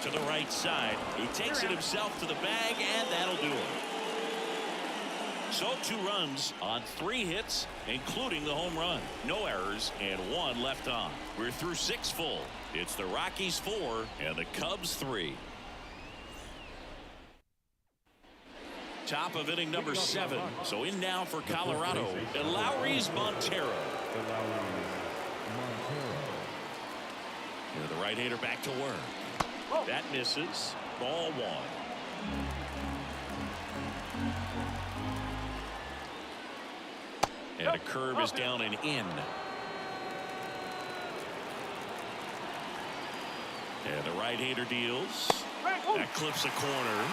A: To the right side. He takes it himself to the bag, and that'll do it. So 2 runs on 3 hits, including the home run. No errors and 1 left on. We're through 6 full. It's the Rockies 4 and the Cubs 3. Top of inning number 7. So in now for Colorado, and Lowry's Montero. Here the right-hander back to work. That misses. Ball 1. And a curve is down and in. And the right-hander deals. That clips a corner.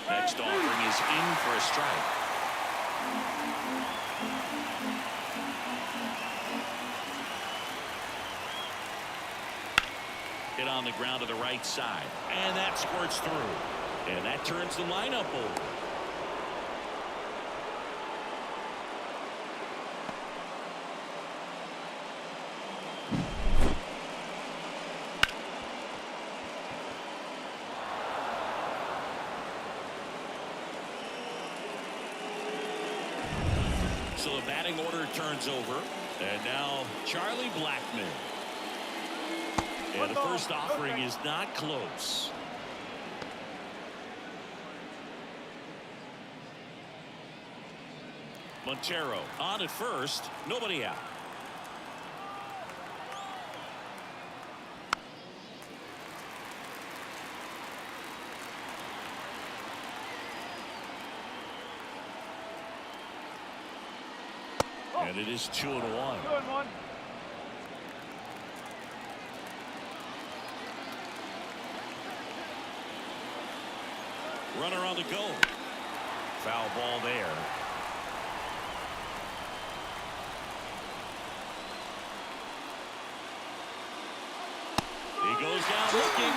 A: Next offering is in for a strike. Hit on the ground to the right side. And that squirts through. And that turns the lineup over. So the batting order turns over. And now Charlie Blackmon. And the first offering is not close. Montero on at first. Nobody out. And it is 2-1.
C: 2-1.
A: Runner on the go. Foul ball there. goes down looking.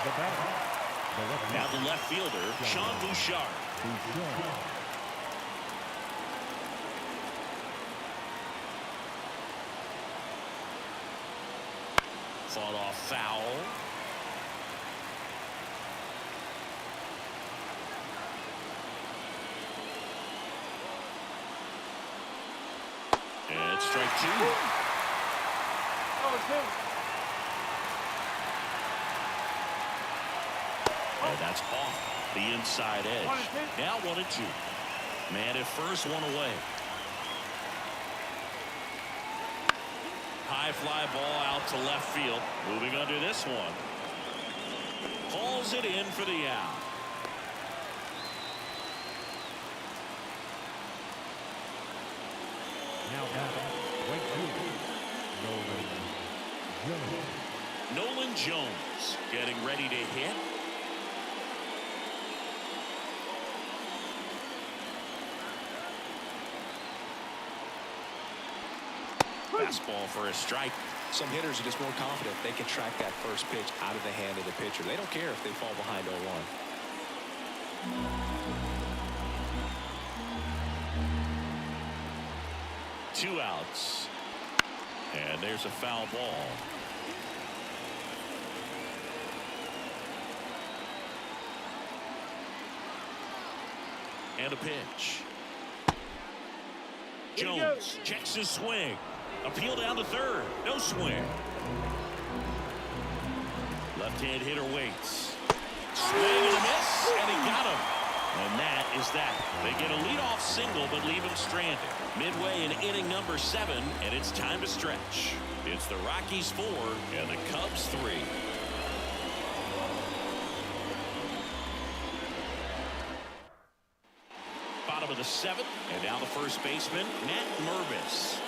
E: The batter.
A: Now the left fielder, Sean Bouchard. Fought off foul. And strike 2.
C: Oh, two.
A: And that's off the inside edge.
C: 1 and 2.
A: Now 1 and 2. Man at first, 1 away. High fly ball out to left field. Moving under this one. Hauls it in for the out.
E: Now batting. Right fielder.
A: Nolan Jones getting ready to hit. Fastball for a strike.
B: Some hitters are just more confident they can track that first pitch out of the hand of the pitcher. They don't care if they fall behind 0-1.
A: 2 outs. And there's a foul ball. And a pitch. Jones checks his swing. Appeal down to third. No swing. Left-hand hitter waits. Swing and a miss, and he got him. And that is that. They get a leadoff single, but leave him stranded. Midway in inning number 7, and it's time to stretch. It's the Rockies 4 and the Cubs 3. Bottom of the 7th, and now the first baseman, Matt Mervis.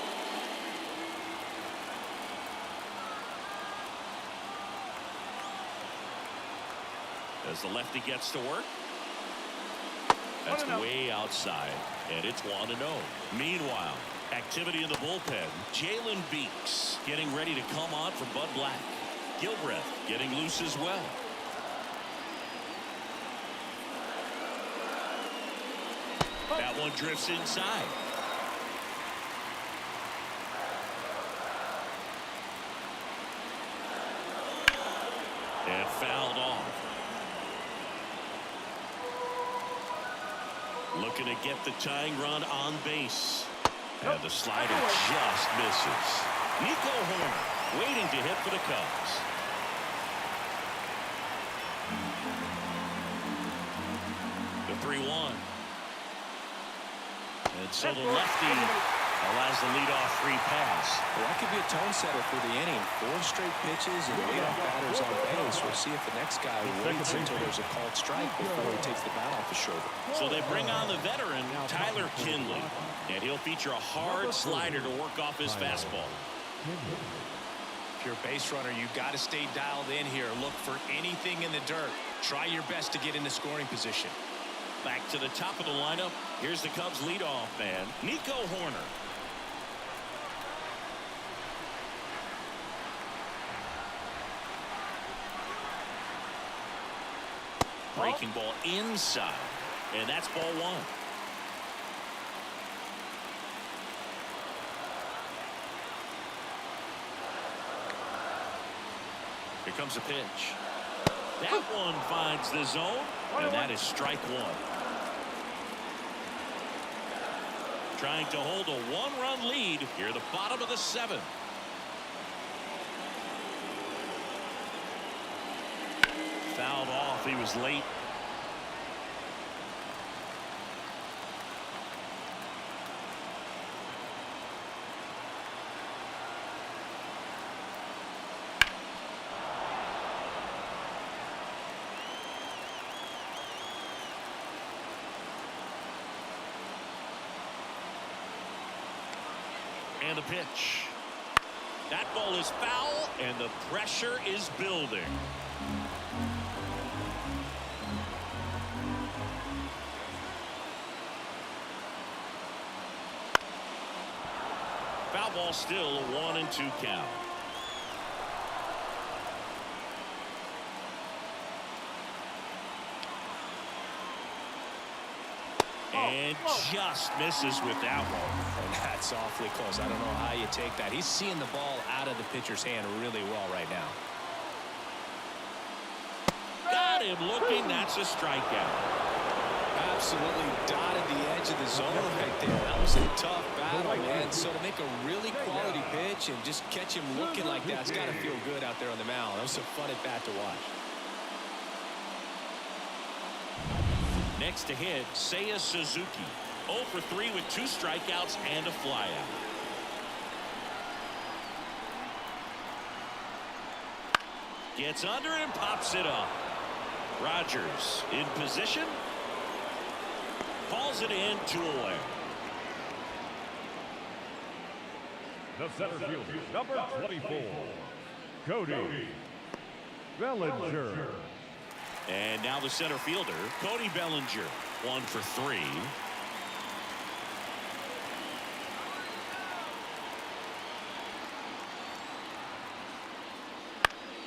A: As the lefty gets to work. That's way outside, and it's 1-0. Meanwhile, activity in the bullpen. Jalen Beeks getting ready to come on for Bud Black. Gilbreth getting loose as well. That one drifts inside. And fouled off. Looking to get the tying run on base. And the slider just misses. Nico Horner waiting to hit for the Cubs. The 3-1. And so the lefty allows the leadoff free pass.
B: Well, that could be a tone setter for the inning. 4 straight pitches and leadoff batters on base. We'll see if the next guy waits until there's a called strike before he takes the bat off his shoulder.
A: So they bring on the veteran, Tyler Kinley. And he'll feature a hard slider to work off his fastball.
B: If you're a base runner, you've got to stay dialed in here. Look for anything in the dirt. Try your best to get into scoring position.
A: Back to the top of the lineup. Here's the Cubs leadoff man, Nico Horner. Breaking ball inside, and that's ball 1. Here comes a pitch. That one finds the zone, and that is strike 1. Trying to hold a 1-run lead here at the bottom of the 7th. Fouled off. He was late. And a pitch. That ball is foul, and the pressure is building. Foul ball, still a 1-2 count. And just misses with that one.
B: And that's awfully close. I don't know how you take that. He's seeing the ball out of the pitcher's hand really well right now.
A: Got him looking. That's a strikeout.
B: Absolutely dotted the edge of the zone right there. That was a tough battle, man. So to make a really quality pitch and just catch him looking like that, it's got to feel good out there on the mound. That was a fun at bat to watch.
A: Next to hit, Seiya Suzuki. 0 for 3 with 2 strikeouts and a flyout. Gets under it and pops it up. Rogers in position. Calls it in, 2 away.
E: The center fielder, number 24, Cody Bellinger.
A: And now the center fielder, Cody Bellinger, 1 for 3.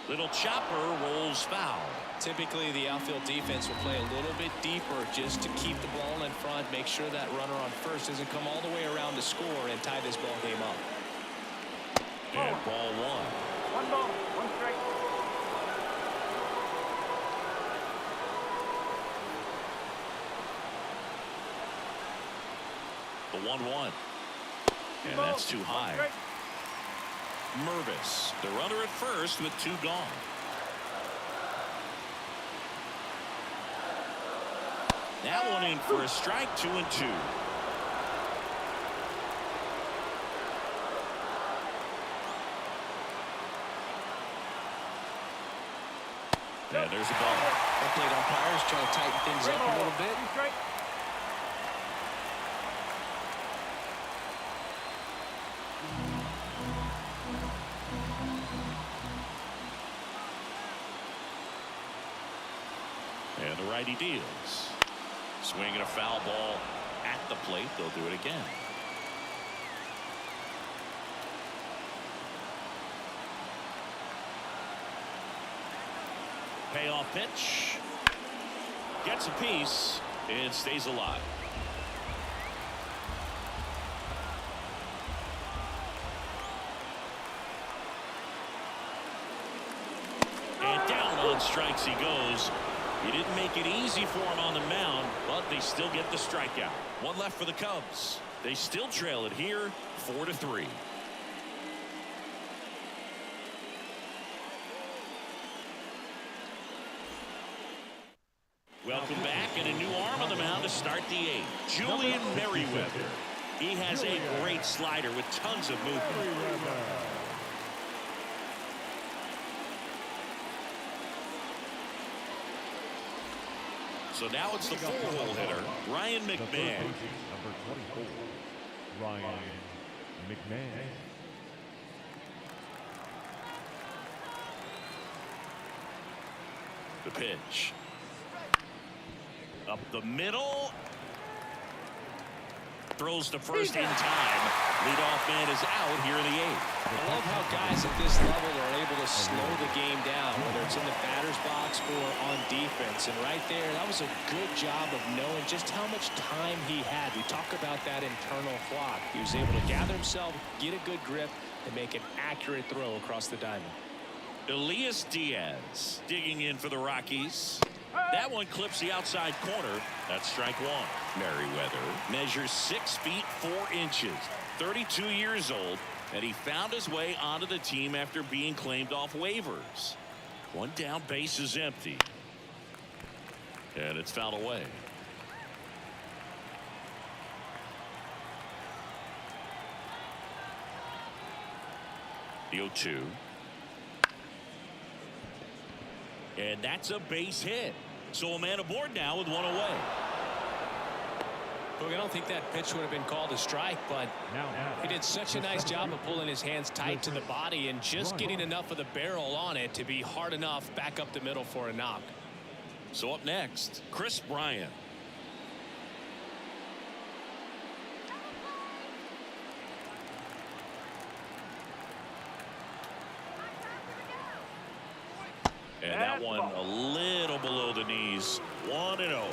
A: Little chopper rolls foul.
B: Typically, the outfield defense will play a little bit deeper just to keep the ball in front, make sure that runner on first doesn't come all the way around to score and tie this ball game up.
A: And ball 1.
C: 1 ball, 1 strike.
A: The 1-1. And that's too high. Mervis, the runner at first with 2 gone. That one in for a strike, 2-2. And there's a ball.
B: Update umpires trying to tighten things up a little bit.
A: And the righty deals. Swinging a foul ball at the plate. They'll do it again. Payoff pitch. Gets a piece and stays alive. And down on strikes he goes. He didn't make it easy for him on the mound, but they still get the strikeout. 1 left for the Cubs. They still trail it here, 4-3. Welcome back, and a new arm on the mound to start the 8th. Julian Merriweather. He has a great slider with tons of movement. So now it's the 4-hole hitter, Ryan McMahon.
E: Number 24, Ryan McMahon.
A: The pitch. Up the middle. Throws to first in time. Leadoff man is out here in the 8th.
B: I love how guys at this level are able to slow the game down, whether it's in the batter's box or on defense. And right there, that was a good job of knowing just how much time he had. We talk about that internal clock. He was able to gather himself, get a good grip, and make an accurate throw across the diamond.
A: Elias Diaz digging in for the Rockies. That one clips the outside corner. That's strike 1. Merriweather measures 6 feet 4 inches, 32 years old, and he found his way onto the team after being claimed off waivers. 1 down, base is empty. And it's fouled away. The 0-2. And that's a base hit. So a man aboard now with 1 away.
B: Look, I don't think that pitch would have been called a strike, but he did such a nice job of pulling his hands tight to the body and just getting enough of the barrel on it to be hard enough back up the middle for a knock.
A: So up next, Chris Bryant. that one a little below the knees. 1-0.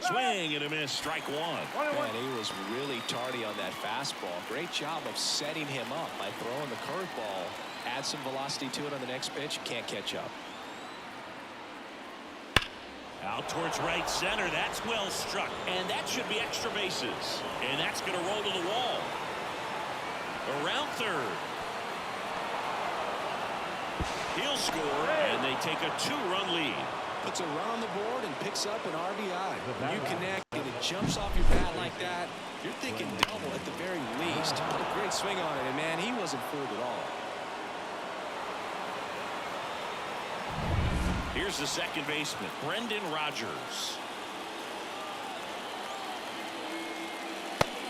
A: Swing and a miss. Strike one.
B: Man, he was really tardy on that fastball. Great job of setting him up by throwing the curveball. Add some velocity to it on the next pitch. Can't catch up.
A: Out towards right center. That's well struck. And that should be extra bases. And that's going to roll to the wall. Around third. He'll score, and they take a 2-run lead.
B: Puts a run on the board and picks up an RBI. When you connect and it jumps off your bat like that, you're thinking double at the very least. What a great swing on it, and man, he wasn't fooled at all.
A: Here's the second baseman, Brendan Rodgers.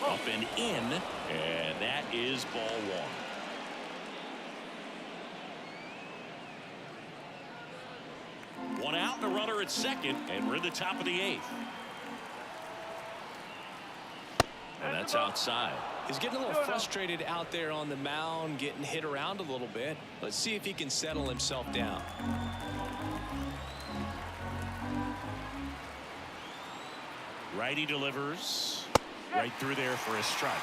A: Up and in, and that is ball one. One out and a runner at second, and we're in the top of the eighth. And that's outside.
B: He's getting a little frustrated out there on the mound, getting hit around a little bit. Let's see if he can settle himself down.
A: Righty delivers right through there for a strike.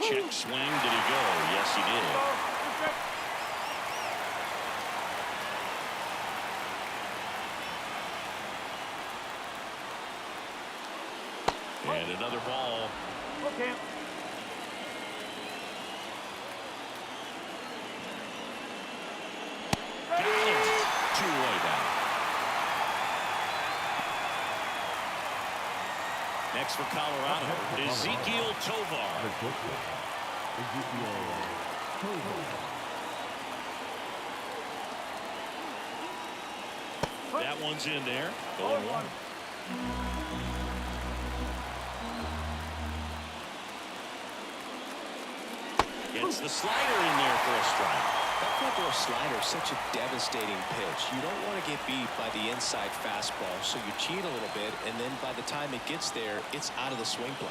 A: Check swing. Did he go? Yes, he did. And another ball.
C: Okay.
A: Got it. 2-way down. Next for Colorado, Ezequiel Tovar. That one's in there. 0-1. Gets the slider in there for a strike.
B: That front door slider is such a devastating pitch. You don't want to get beat by the inside fastball, so you cheat a little bit, and then by the time it gets there, it's out of the swing play.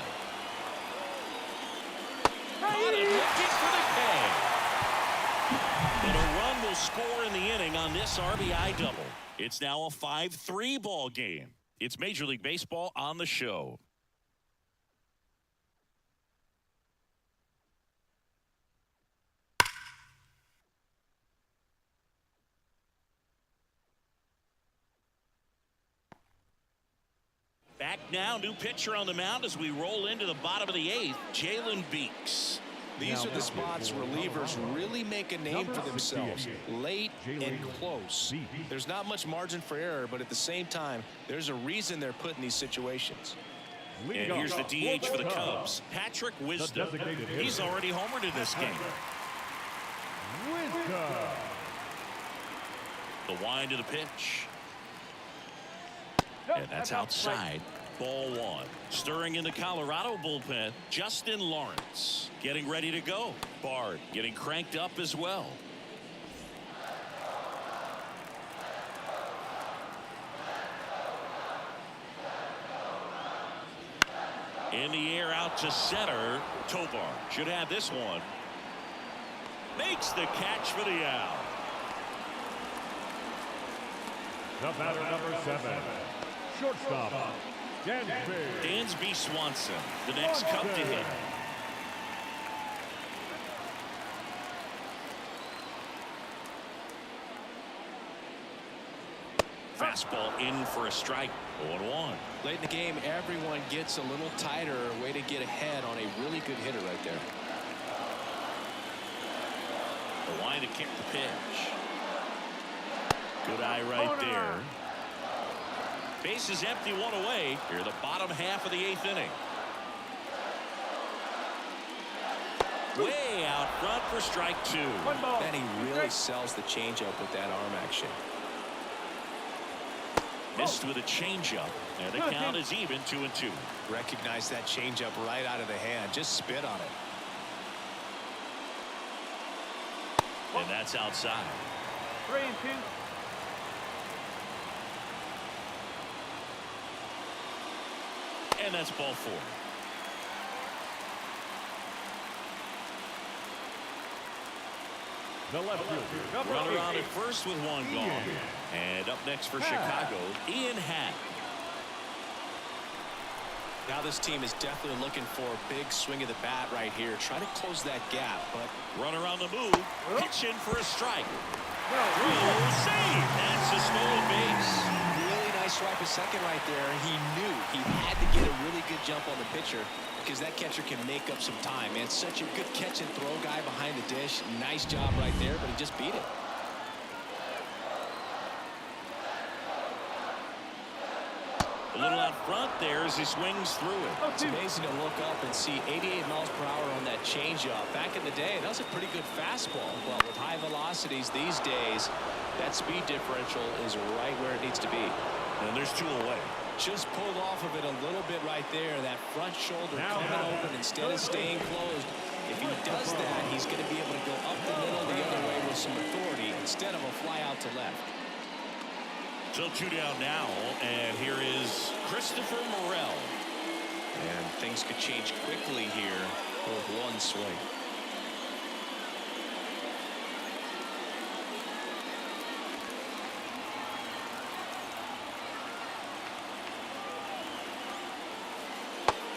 A: Caught him looking for the K. And a run will score in the inning on this RBI double. It's now a 5-3 ball game. It's Major League Baseball on the show. Back now, new pitcher on the mound as we roll into the bottom of the eighth, Jalen Beeks.
B: These are the spots relievers really make a name for themselves. Late and close. There's not much margin for error, but at the same time, there's a reason they're put in these situations.
A: And here's the DH for the Cubs, Patrick Wisdom. He's already homered in this game. The wind to the pitch. And that's outside. Ball one. Stirring in the Colorado bullpen, Justin Lawrence getting ready to go. Bard getting cranked up as well. In the air out to center. Tovar should have this one. Makes the catch for the out.
E: The batter, number 7. Shortstop,
A: Dansby Swanson, the next Cub to hit. Fastball in for a strike. 0-1.
B: Late in the game, everyone gets a little tighter. Way to get ahead on a really good hitter right there.
A: The line to kick the pitch. Good eye right there. Base is empty, one away. Here, the bottom half of the eighth inning. Way out front for strike two.
B: And he really sells the changeup with that arm action.
A: Missed with a changeup, and the count is even, 2-2.
B: Recognize that changeup right out of the hand. Just spit on it.
A: And that's outside.
C: 3-2.
A: And that's ball 4.
E: The left fielder,
A: Runner on at first with one gone. And up next for Chicago, Ian Happ.
B: Now this team is definitely looking for a big swing of the bat right here. Try to close that gap, but
A: Runner on the move. Pitch in for a strike. Throw, save. That's a stolen base.
B: really nice swipe at second right there. He knew he had to get a really good jump on the pitcher because that catcher can make up some time. Man, such a good catch and throw guy behind the dish. Nice job right there, but he just beat it.
A: A little out front there as he swings through it.
B: It's amazing to look up and see 88 miles per hour on that changeup. Back in the day, that was a pretty good fastball. But with high velocities these days, that speed differential is right where it needs to be.
A: And there's 2 away.
B: Just pulled off of it a little bit right there. That front shoulder coming open instead of staying closed. If he does that, he's going to be able to go up the middle the other way with some authority instead of a fly out to left.
A: So 2 down now, and here is Christopher Morel.
B: And things could change quickly here with one swing.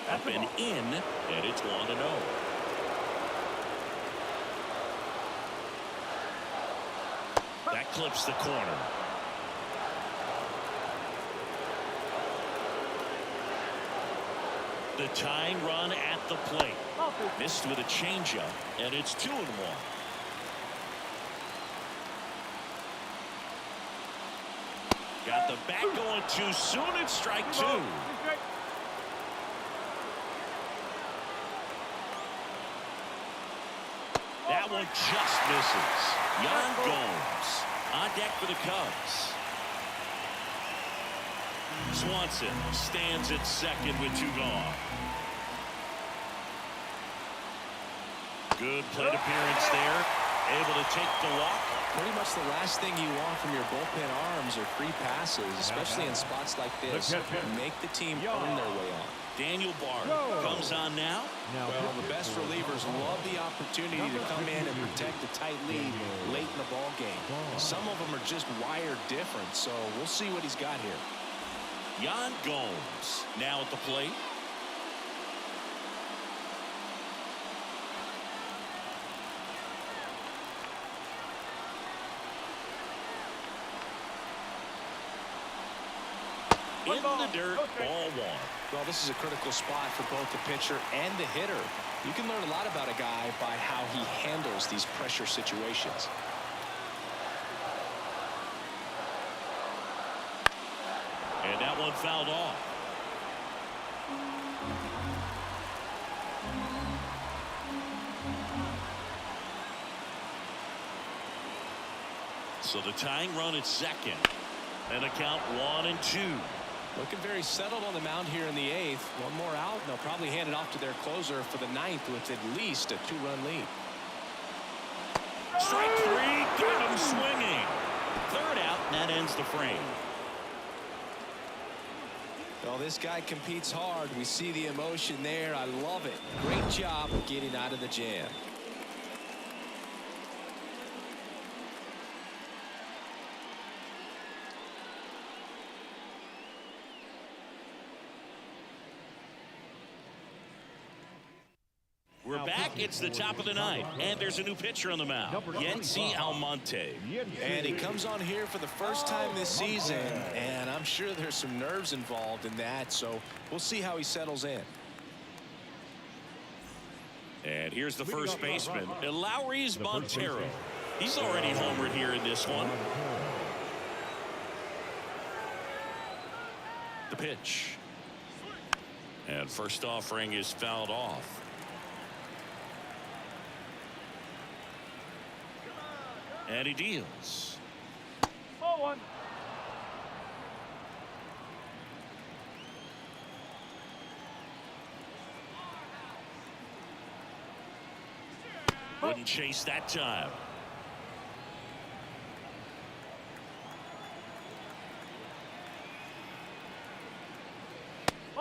A: Up and in, and it's 1-0. That clips the corner. The tying run at the plate. Missed with a changeup, and it's 2-1. Got the bat going too soon. It's strike 2. That one just misses. Yan Gomes on deck for the Cubs. Swanson stands at second with 2 gone. Good plate appearance there. Able to take the walk.
B: Pretty much the last thing you want from your bullpen arms are free passes, especially in spots like this. Make the team earn their way on.
A: Daniel Bard comes on now.
B: Well, the best relievers love the opportunity to come in and protect a tight lead late in the ball game. Some of them are just wired different, so we'll see what he's got here.
A: Yan Gomes now at the plate. In the dirt, ball 1.
B: Well, this is a critical spot for both the pitcher and the hitter. You can learn a lot about a guy by how he handles these pressure situations.
A: And that one fouled off. So the tying run at second. And a count 1-2.
B: Looking very settled on the mound here in the 8th. One more out, and they'll probably hand it off to their closer for the 9th with at least a 2-run lead.
A: Strike 3, got him swinging. 3rd out, and that ends the frame.
B: Well, this guy competes hard. We see the emotion there. I love it. Great job of getting out of the jam.
A: We're back. It's the top of the 9th, and there's a new pitcher on the mound, Yency Almonte.
B: And he comes on here for the first time this season, and I'm sure there's some nerves involved in that, so we'll see how he settles in.
A: And here's the first baseman, Lowry's Montero. He's already homered here in this one. The pitch. And first offering is fouled off. And he deals.
C: Ball 1.
A: Wouldn't chase that time.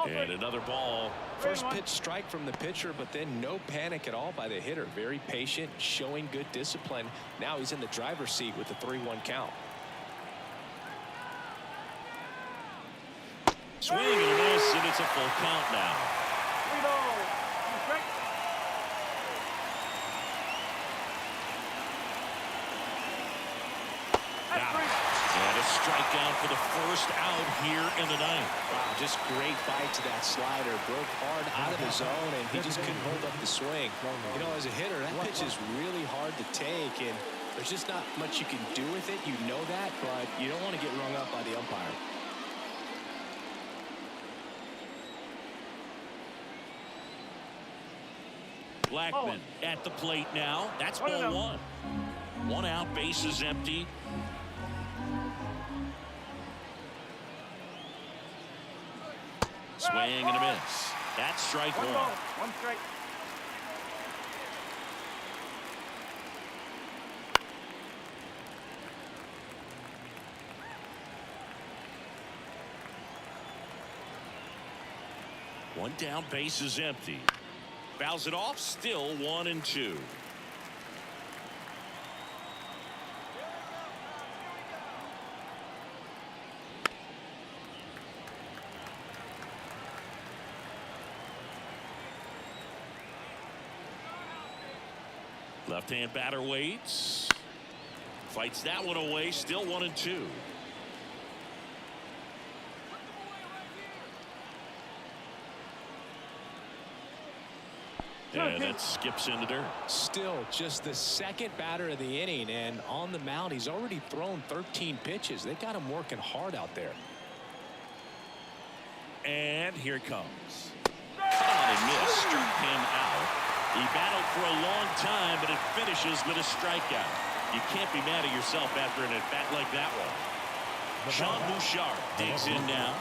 A: And another ball.
B: First pitch strike from the pitcher, but then no panic at all by the hitter. Very patient, showing good discipline. Now he's in the driver's seat with the 3-1 count.
A: Swing and a miss, and it's a full count now.
C: 3-0. One strike.
A: Got it. And a strikeout for the first out here in the ninth.
B: Wow, just great bite to that slider. Broke hard out of the zone, and he just couldn't hold up the swing. You know, as a hitter, that pitch is really hard to take, and there's just not much you can do with it. You know that, but you don't want to get rung up by the umpire.
A: Blackman at the plate now. That's ball one. One out, bases empty. Swing and a miss. That's strike one.
C: One strike.
A: One down, bases empty. Fouls it off, still 1-2. Left-hand batter waits. Fights that one away, still 1-2. And that skips into dirt.
B: Still just the second batter of the inning, and on the mound he's already thrown 13 pitches. They've got him working hard out there.
A: And here it comes. Oh, they missed. Struck him out. He battled for a long time, but it finishes with a strikeout. You can't be mad at yourself after an at-bat like that one. Sean Bouchard digs in now.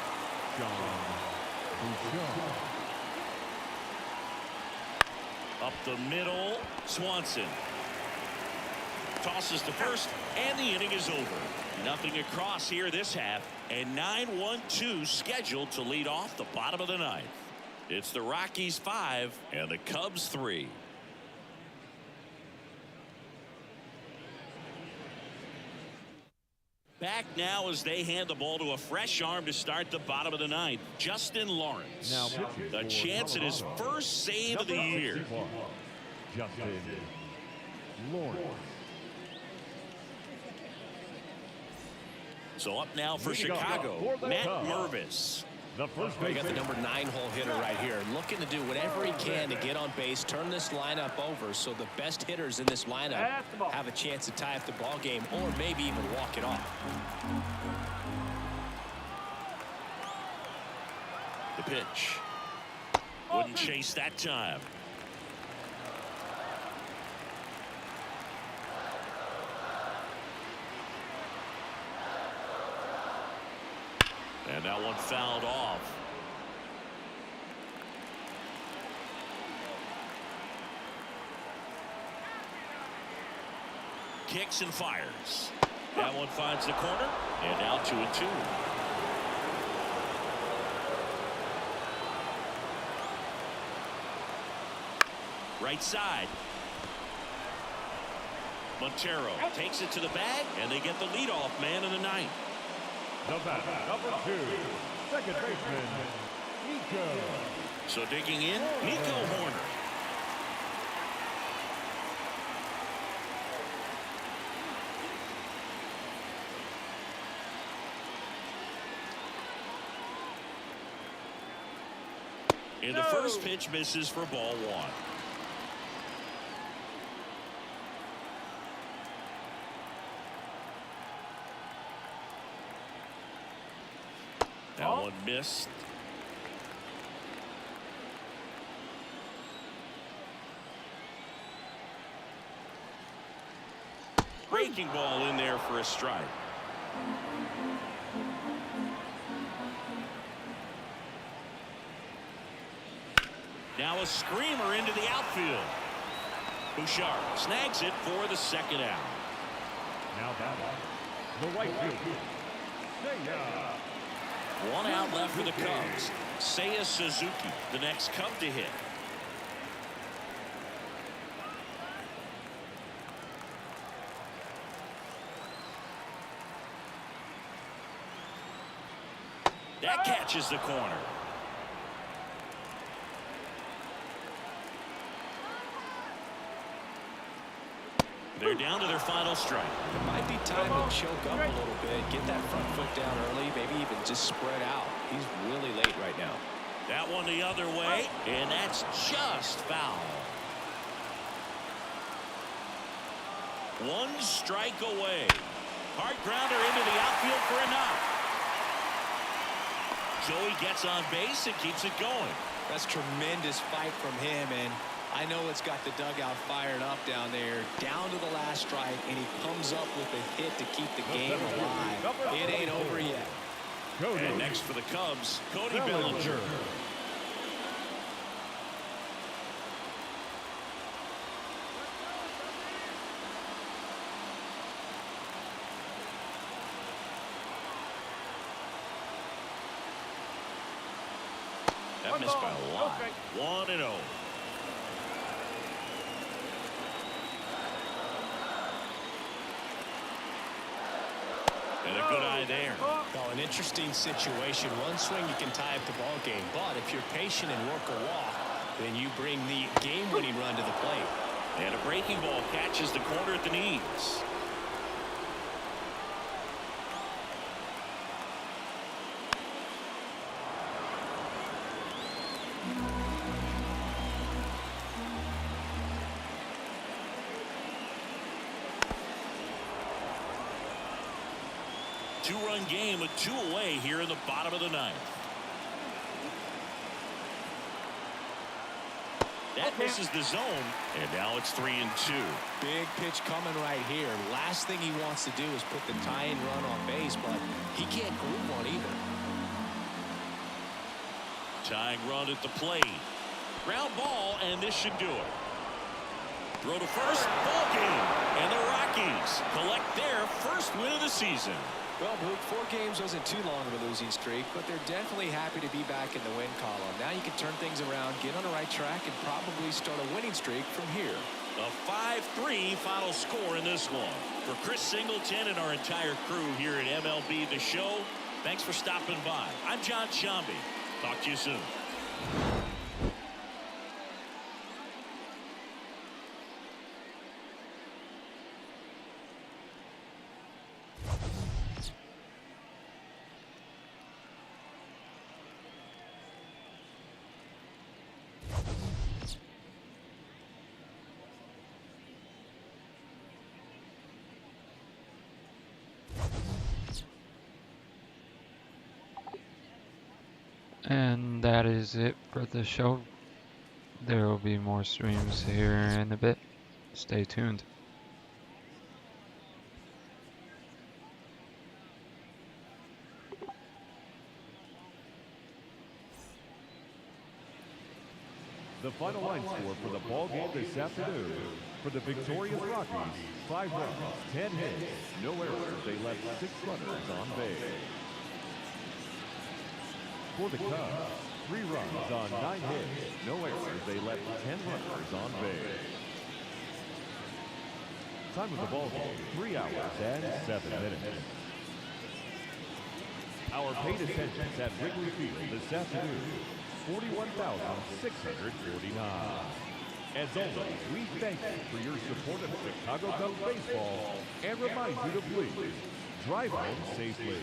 A: Up the middle, Swanson tosses to first, and the inning is over. Nothing across here this half, and 9-1-2 scheduled to lead off the bottom of the ninth. It's the Rockies 5 and the Cubs 3. Back now as they hand the ball to a fresh arm to start the bottom of the ninth. Justin Lawrence. A chance at his first save of the year.
E: Justin Lawrence.
A: So up now for Chicago, Matt Mervis.
E: The first
B: You got the number 9 hole hitter right here, looking to do whatever he can to get on base, turn this lineup over, so the best hitters in this lineup have a chance to tie up the ball game, or maybe even walk it off.
A: The pitch. Wouldn't chase that time. And that one fouled off. Kicks and fires. That one finds the corner, and now 2-2. Right side. Montero takes it to the bag, and they get the leadoff man in the ninth.
E: The batter, number 2, second baseman, Nico.
A: So digging in, Nico Horner. And the first pitch misses for ball one. That one missed. Breaking ball in there for a strike. Now a screamer into the outfield. Bouchard snags it for the second out.
E: Now batting, the right field,
A: One out left for the Cubs. Seiya Suzuki, the next Cub to hit. That catches the corner. They're down to their final strike.
B: It might be time to choke up a little bit, get that front foot down early, maybe even just spread out. He's really late right now.
A: That one the other way, and that's just foul. One strike away. Hard grounder into the outfield for a knock. Joey gets on base and keeps it going.
B: That's tremendous fight from him, and I know it's got the dugout fired up down there, down to the last strike, and he comes up with a hit to keep the game alive. It ain't over yet.
A: And next for the Cubs, Cody Bellinger. That missed by a lot. 1-0. And a good eye there.
B: Well, an interesting situation. One swing you can tie up the ball game, but if you're patient and work a walk, then you bring the game-winning run to the plate.
A: And a breaking ball catches the corner at the knees. Two-run game with 2 away here in the bottom of the 9th. That misses the zone, and now it's 3-2.
B: Big pitch coming right here. Last thing he wants to do is put the tying run on base, but he can't groove one either.
A: Tying run at the plate. Ground ball, and this should do it. Throw to first, ball game. And the Rockies collect their first win of the season.
B: Well, Luke, 4 games wasn't too long of a losing streak, but they're definitely happy to be back in the win column. Now you can turn things around, get on the right track, and probably start a winning streak from here.
A: A 5-3 final score in this one. For Chris Singleton and our entire crew here at MLB The Show, thanks for stopping by. I'm John Shambi. Talk to you soon.
D: And that is it for the show. There will be more streams here in a bit. Stay tuned.
E: The final line score for the ball game this afternoon. For the victorious Rockies, 5 runs, 10 hits, no errors. They left 6 runners on base. For the Cubs, 3 runs on 9 hits, no errors. They left 10 runners on base. Time of the ball game, 3 hours and 7 minutes. Our paid attendance at Wrigley Field this afternoon, 41,649. As always, we thank you for your support of Chicago Cubs baseball and remind you to please drive home safely.